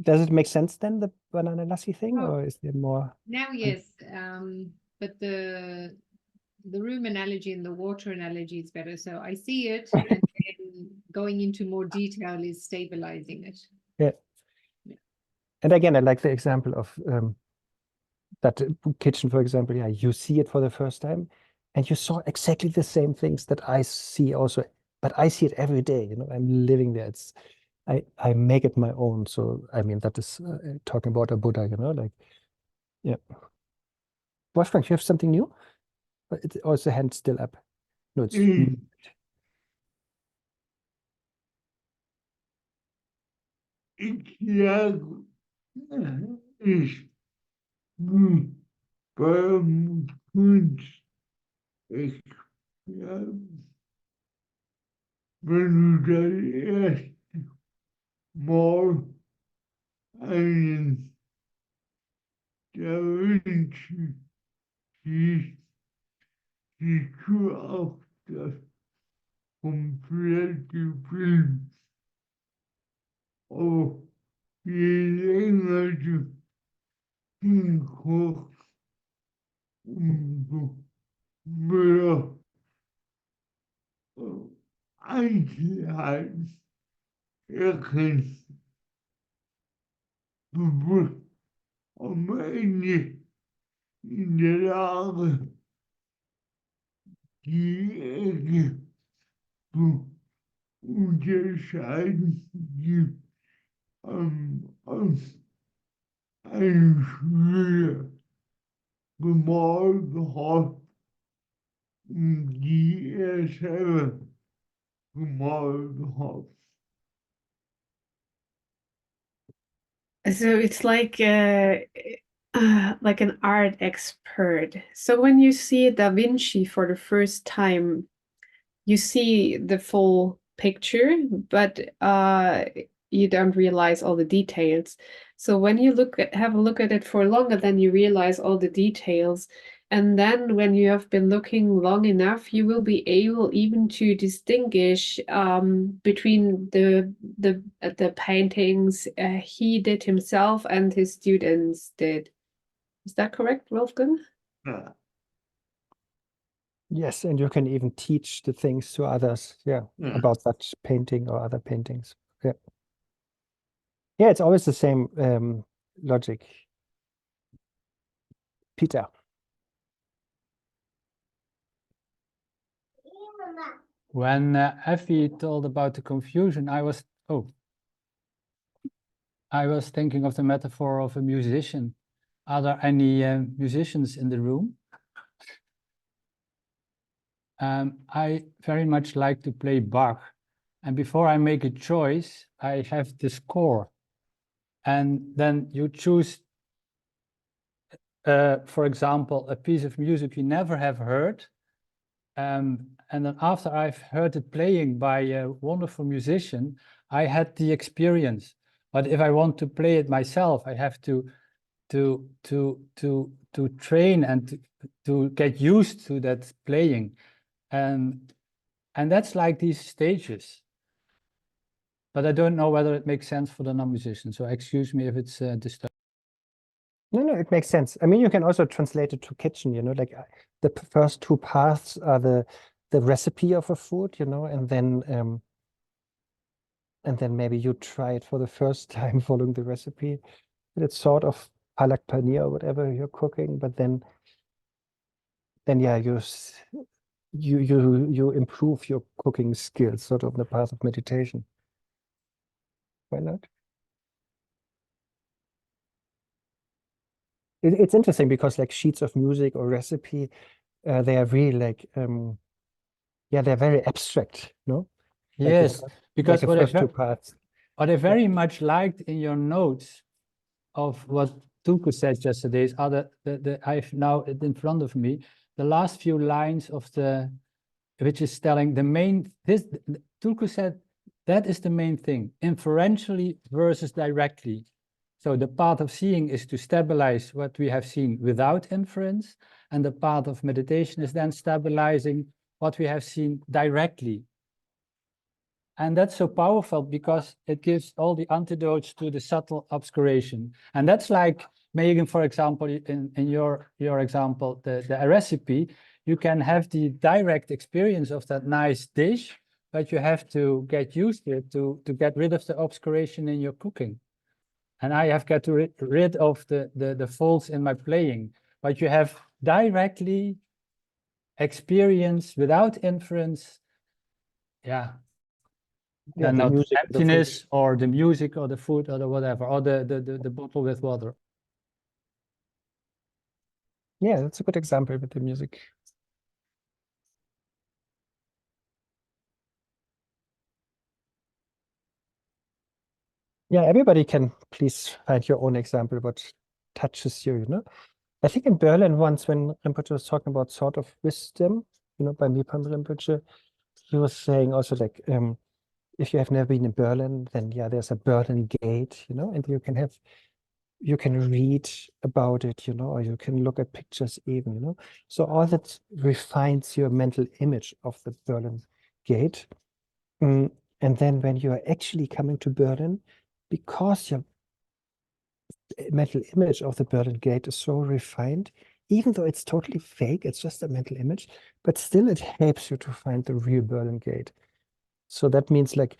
Does it make sense then, the banana lassi thing, Oh. or is there more? Now, yes, but the room analogy and the water analogy is better. So I see it, and then going into more detail is stabilizing it. Yeah. And again, I like the example of that kitchen, for example. Yeah, you see it for the first time, and you saw exactly the same things that I see also, but I see it every day. I'm living there. I make it my own. So I mean, that is talking about a Buddha. Like, yeah. Wolfgang, you have something new? Or is the hand still up? No, it's. Ja, ich beim Kunst, ich, ja, wenn du das erste Mal einen Da Vinci siehst, siehst du auch das komplette Bild. Aber je länger du hinguckst, umso mehr Einzelheiten erkennst du. Bewusst am Ende in der Lage, die Ecke zu unterscheiden gibt aus einem Schüler gemalt hat, die er selber gemalt hat. So it's like an art expert. So when you see Da Vinci for the first time, you see the full picture, but you don't realize all the details. So when you have a look at it for longer, then you realize all the details. And then when you have been looking long enough, you will be able even to distinguish between the paintings he did himself and his students did. Is that correct, Wolfgang? Ja. Yes, and you can even teach the things to others, about that painting or other paintings. Yeah. Yeah, it's always the same logic. Peter. When Effie told about the confusion, I was thinking of the metaphor of a musician. Are there any musicians in the room? I very much like to play Bach. And before I make a choice, I have the score. And then you choose, for example, a piece of music you never have heard. And then after I've heard it playing by a wonderful musician, I had the experience. But if I want to play it myself, I have to train and to get used to that playing. And that's like these stages. But I don't know whether it makes sense for the non-musician. So excuse me if it's disturbing. No, it makes sense. I mean, you can also translate it to kitchen, you know, like the first two paths are the recipe of a food, you know, and then maybe you try it for the first time following the recipe. And it's sort of palak paneer or whatever you're cooking, but then yeah, you improve your cooking skills sort of on the path of meditation. Why not? It's interesting because like sheets of music or recipe, they are really like they're very abstract, no? Yes, because like the first two parts. What I very much liked in your notes of what Tulku said yesterday is I've now it in front of me, the last few lines of which is telling the main, Tulku said that is the main thing, inferentially versus directly. So the path of seeing is to stabilize what we have seen without inference, and the path of meditation is then stabilizing what we have seen directly. And that's so powerful because it gives all the antidotes to the subtle obscuration. And that's like Megan, for example, in your example, the recipe, you can have the direct experience of that nice dish, but you have to get used to it to get rid of the obscuration in your cooking. And I have got rid of the faults in my playing, but you have directly experience without inference. Yeah. Yeah, Then the not music, emptiness or the music or the food or the whatever, or the bottle with water. Yeah, that's a good example with the music. Yeah, everybody can please find your own example, what touches you, you know? I think in Berlin once when Rinpoche was talking about sort of wisdom, you know, by Mipam Rinpoche, he was saying also like, if you have never been in Berlin, then yeah, there's a Berlin Gate, you know, and you can read about it, you know, or you can look at pictures even, you know. So all that refines your mental image of the Berlin Gate. And then when you are actually coming to Berlin, because your mental image of the Berlin Gate is so refined, even though it's totally fake, it's just a mental image, but still it helps you to find the real Berlin Gate. So that means like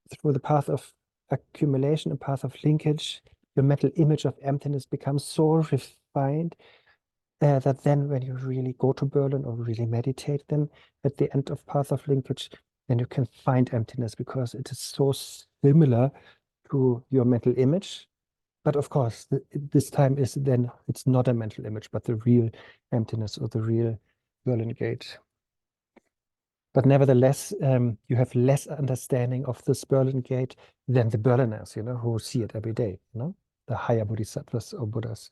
through the path of accumulation and path of linkage, your mental image of emptiness becomes so refined that then when you really go to Berlin or really meditate, then at the end of path of linkage, then you can find emptiness because it is so similar to your mental image. But of course, this time it's not a mental image, but the real emptiness or the real Berlin Gate. But nevertheless, you have less understanding of this Berlin Gate than the Berliners, you know, who see it every day, you know, the higher bodhisattvas or Buddhas.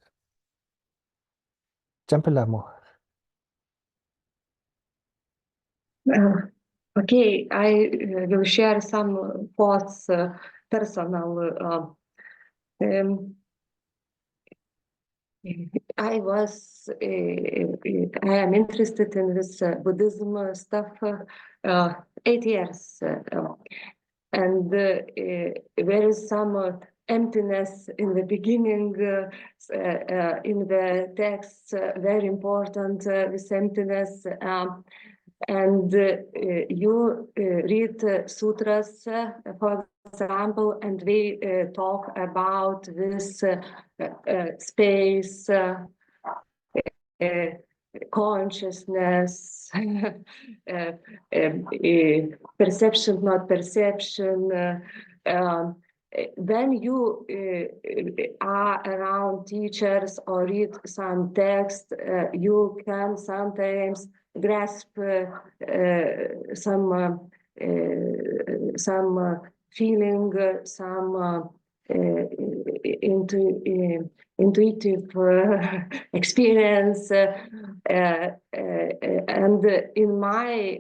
Jampelamo. Okay, I will share some thoughts, personal. I am interested in this Buddhism stuff 8 years, and there is some emptiness in the beginning in the text, very important, this emptiness. And you read sutras, for example, and we talk about this space, consciousness, perception, not perception. When you are around teachers or read some text, you can sometimes grasp some feeling, some intuitive experience, and in my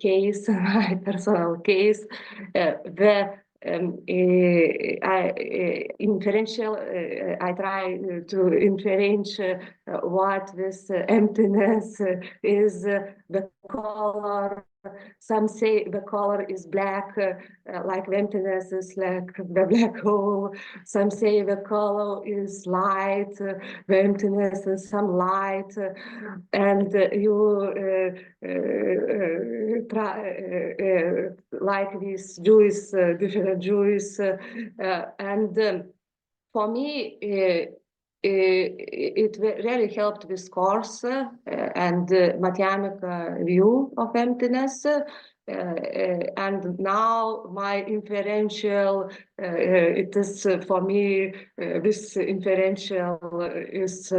case, my personal case, the I try to inferentiate what this emptiness is, the color. Some say the color is black, like emptiness is like the black hole. Some say the color is light, the emptiness is some light, and you try like these Jews, different Jews, and for me, it really helped this course and Mathematical view of emptiness. And now my inferential, it is for me, this inferential is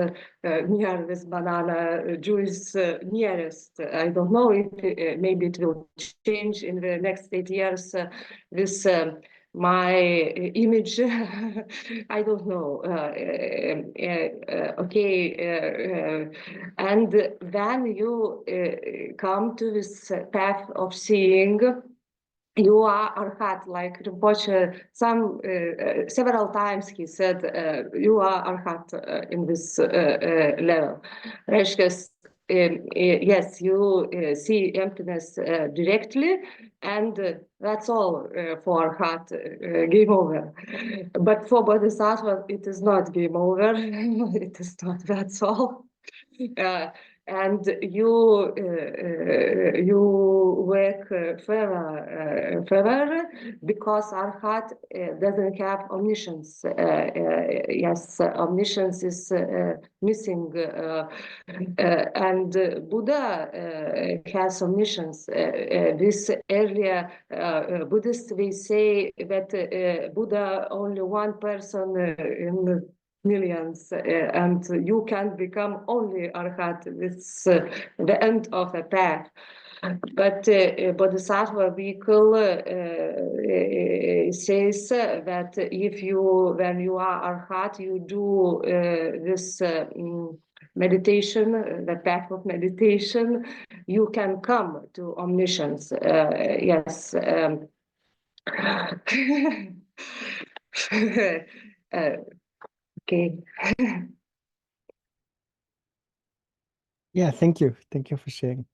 near this banana Jewish nearest. I don't know if maybe it will change in the next 8 years. This my image, I don't know. Okay, and when you come to this path of seeing, you are arhat, like Rinpoche, several times he said, you are arhat in this level. Reiškias, yes, you see emptiness directly, and that's all for arhat, game over. But for Bodhisattva, it is not game over. It is not, that's all. And you work further because Arhat doesn't have omniscience. Yes, omniscience is missing, and Buddha has omniscience. This earlier Buddhists, they say that Buddha only one person in millions, and you can become only arhat. It's the end of the path. But Bodhisattva vehicle says that if you, when you are arhat, you do this meditation, the path of meditation, you can come to omniscience. Yes. Okay. Yeah, thank you. Thank you for sharing.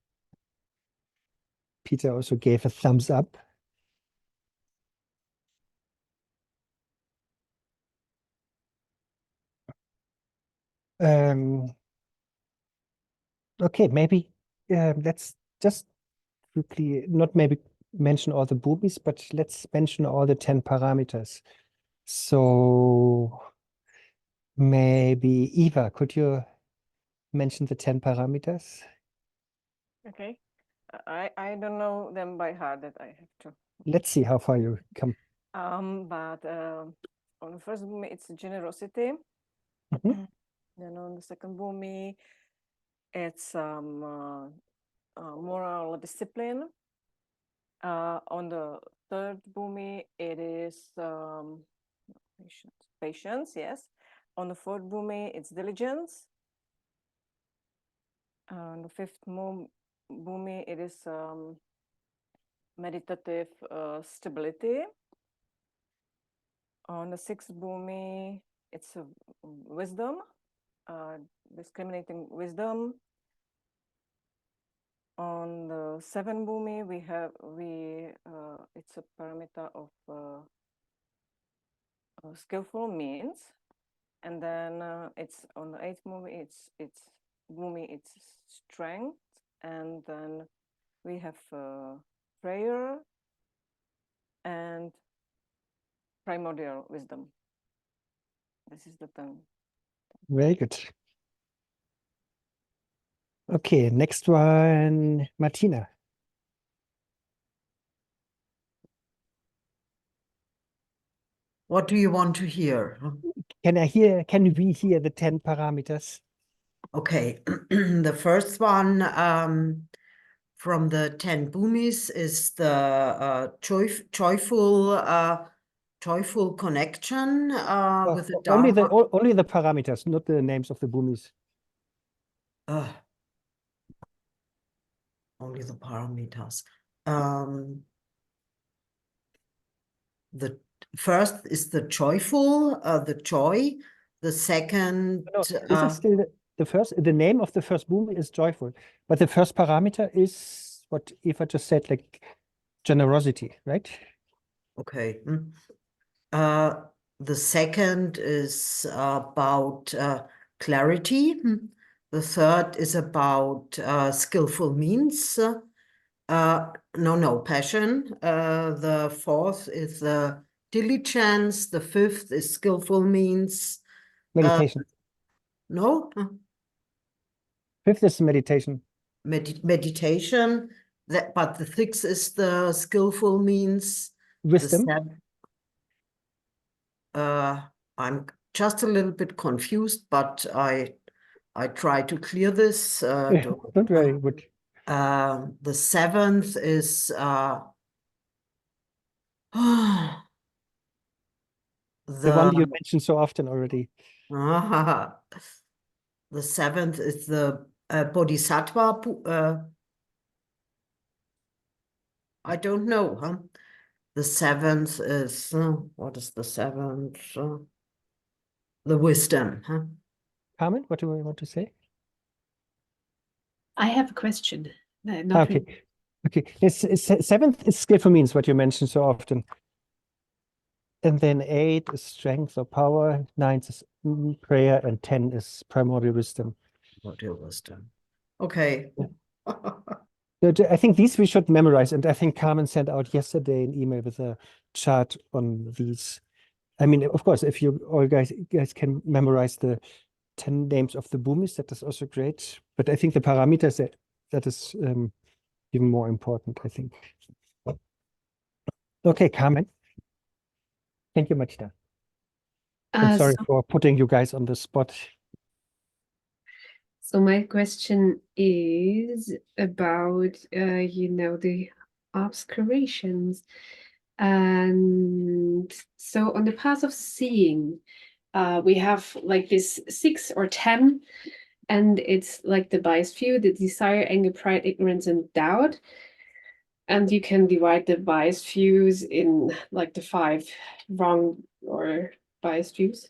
Peter also gave a thumbs up. Okay, maybe let's just quickly, not maybe mention all the boobies, but let's mention all the 10 parameters. So maybe Eva, could you mention the 10 parameters? Okay. I don't know them by heart, that I have to. Let's see how far you come. But on the first bhumi, it's generosity. Mhm. Then on the second bhumi, it's moral discipline. On the third bhumi, it is patience, yes. On the fourth bhumi, it's diligence. On the fifth bhumi, it is meditative stability. On the sixth bhumi, it's wisdom, discriminating wisdom. On the seventh bhumi, it's a parameter of skillful means, and then it's on the eighth bhumi, it's strength, and then we have prayer and primordial wisdom. This is the 10. Very good. Okay, next one, Martina. What do you want to hear? Can we hear the 10 parameters? Okay, the first one from the 10 bhumis is the joyful connection with the Only Dharma. only the parameters, not the names of the bhumis. Only the parameters. The first is the joyful, the joy. The second, No, this is still the first. The name of the first bhumi is joyful, but the first parameter is what Eva just said, like generosity, right? okay. The second is about clarity. The third is about skillful means. No, passion. The fourth is diligence. The fifth is skillful means. Meditation. No? Fifth is meditation. Meditation. But the sixth is the skillful means. Wisdom. I'm just a little bit confused, but I try to clear this. Don't worry. The seventh is the one you mentioned so often already. The seventh is the bodhisattva. I don't know. Huh? The seventh is what is the seventh? The wisdom. Huh? Carmen, what do I want to say? I have a question. Okay. Really. Okay. Seventh is skillful means, what you mentioned so often. And then 8 is strength or power, 9 is prayer, and 10 is primordial wisdom. Primordial wisdom. Okay. I think these we should memorize, and I think Carmen sent out yesterday an email with a chart on these. I mean, of course, if you all guys can memorize the 10 names of the bhumis, that is also great. But I think the parameters that is even more important, I think. Okay, Carmen. Thank you, Martina. I'm sorry for putting you guys on the spot. So my question is about, the obscurations. And so on the path of seeing, we have like this 6 or 10, and it's like the biased view, the desire, anger, pride, ignorance, and doubt. And you can divide the biased views in like the 5 wrong or biased views.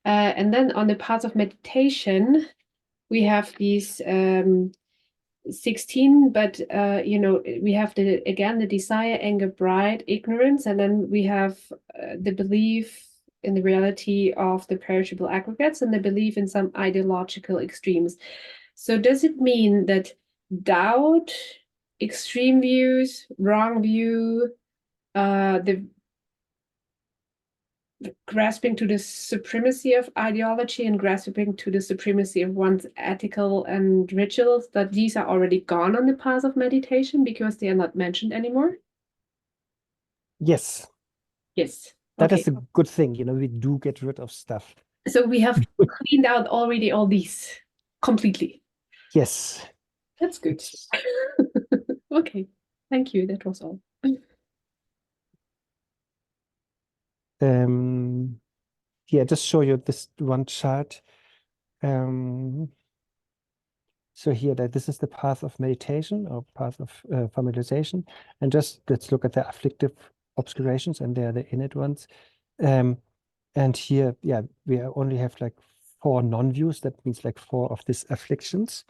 And then on the path of meditation, we have these 16, but we have the desire, anger, pride, ignorance, and then we have the belief in the reality of the perishable aggregates and the belief in some ideological extremes. So does it mean that doubt, extreme views, wrong view, the grasping to the supremacy of ideology and grasping to the supremacy of one's ethical and rituals, that these are already gone on the path of meditation because they are not mentioned anymore? Yes. Yes. That is a good thing. We do get rid of stuff. So we have cleaned out already all these completely. Yes. That's good. Okay. Thank you. That was all. Yeah, just show you this one chart. So here, this is the path of meditation or path of familiarization. And just let's look at the afflictive obscurations, and they're the innate ones. And here, yeah, we only have like 4 non-views. That means like 4 of these afflictions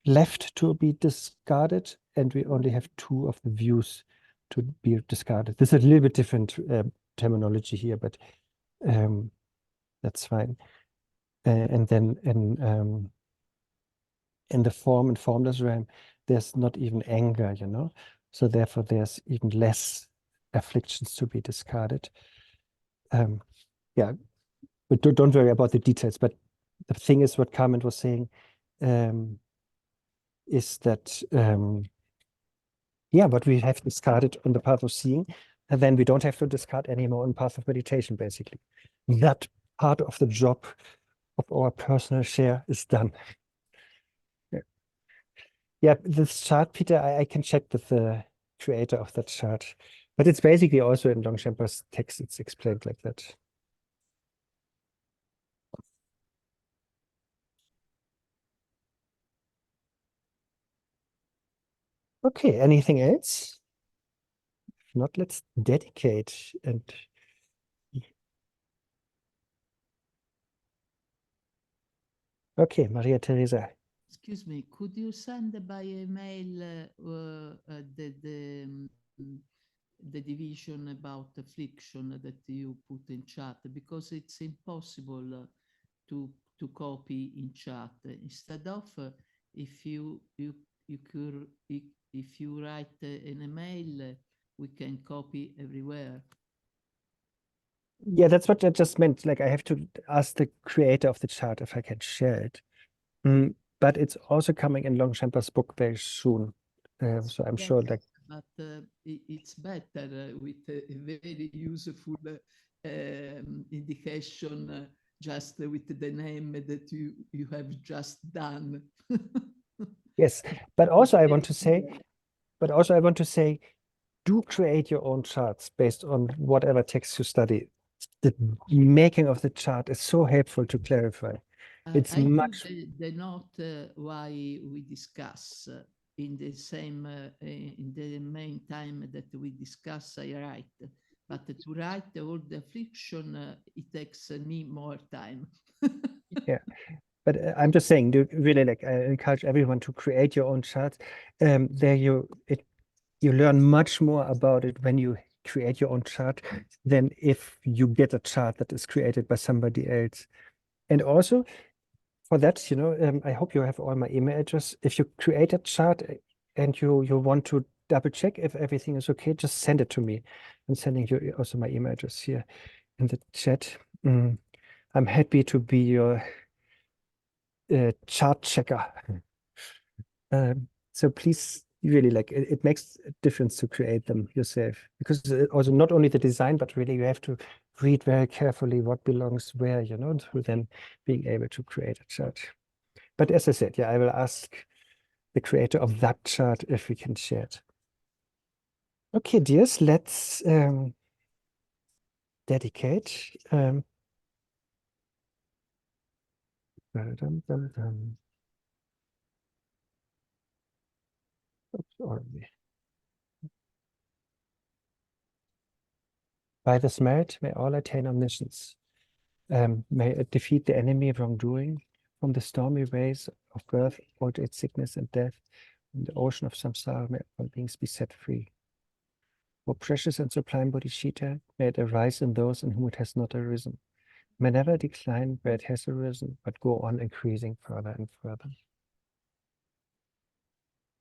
left to be discarded, and we only have 2 of the views to be discarded. This is a little bit different terminology here, but that's fine. And then in the form and formless realm, there's not even anger, so therefore there's even less afflictions to be discarded. Yeah, but don't worry about the details. But the thing is, what Carmen was saying, is that, yeah, what we have discarded on the path of seeing, and then we don't have to discard anymore on path of meditation, basically. That part of the job of our personal share is done. Yeah, yeah, this chart, Peter, I can check with the creator of that chart, but it's basically also in Longchen Shedra's text, it's explained like that. Okay, anything else? If not, let's dedicate and okay, Maria Teresa. Excuse me, could you send by email the division about affliction that you put in chat, because it's impossible to copy in chat. Instead of if you could, if you write an email, we can copy everywhere. Yeah, that's what I just meant. Like I have to ask the creator of the chart if I can share it. But it's also coming in Longchen Shedra's book very soon. So I'm sure like. But it's better with a very useful indication, just with the name that you have just done. Yes, but also I want to say, do create your own charts based on whatever text you study. The making of the chart is so helpful to clarify. It's I much. do the note why we discuss in the same in the main time that we discuss. I write, but to write all the affliction, it takes me more time. Yeah, but I'm just saying, do really like I encourage everyone to create your own charts. There you learn much more about it when you create your own chart than if you get a chart that is created by somebody else. And also for that, I hope you have all my email address. If you create a chart and you want to double check if everything is okay, just send it to me. I'm sending you also my email address here in the chat. I'm happy to be your chart checker. So please, really, like it makes a difference to create them yourself, because also not only the design, but really you have to read very carefully what belongs where, to then being able to create a chart. But as I said, yeah, I will ask the creator of that chart if we can share it. Okay, dears, let's dedicate. By this merit, may all attain omniscience. May it defeat the enemy of wrongdoing, from the stormy waves of birth, old age, sickness, and death, from the ocean of samsara, may all beings be set free. O precious and sublime Bodhicitta, may it arise in those in whom it has not arisen. May never decline where it has arisen, but go on increasing further and further.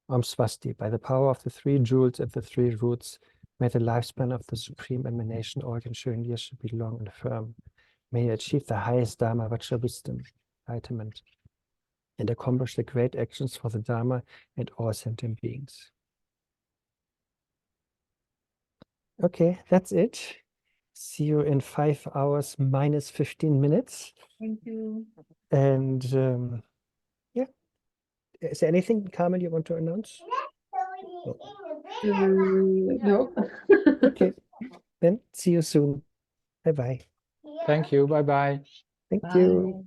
Om Swasti, by the power of the 3 jewels and the 3 roots, may the lifespan of the supreme emanation organ showing years should be long and firm. May you achieve the highest Dharma Vajra wisdom, enlightenment, and accomplish the great actions for the Dharma and all sentient beings. Okay, that's it. See you in 5 hours minus 15 minutes. Thank you. And yeah, is there anything, Carmen, you want to announce? No. Okay, then see you soon. Bye-bye. Thank you. Bye-bye. Thank Bye. you.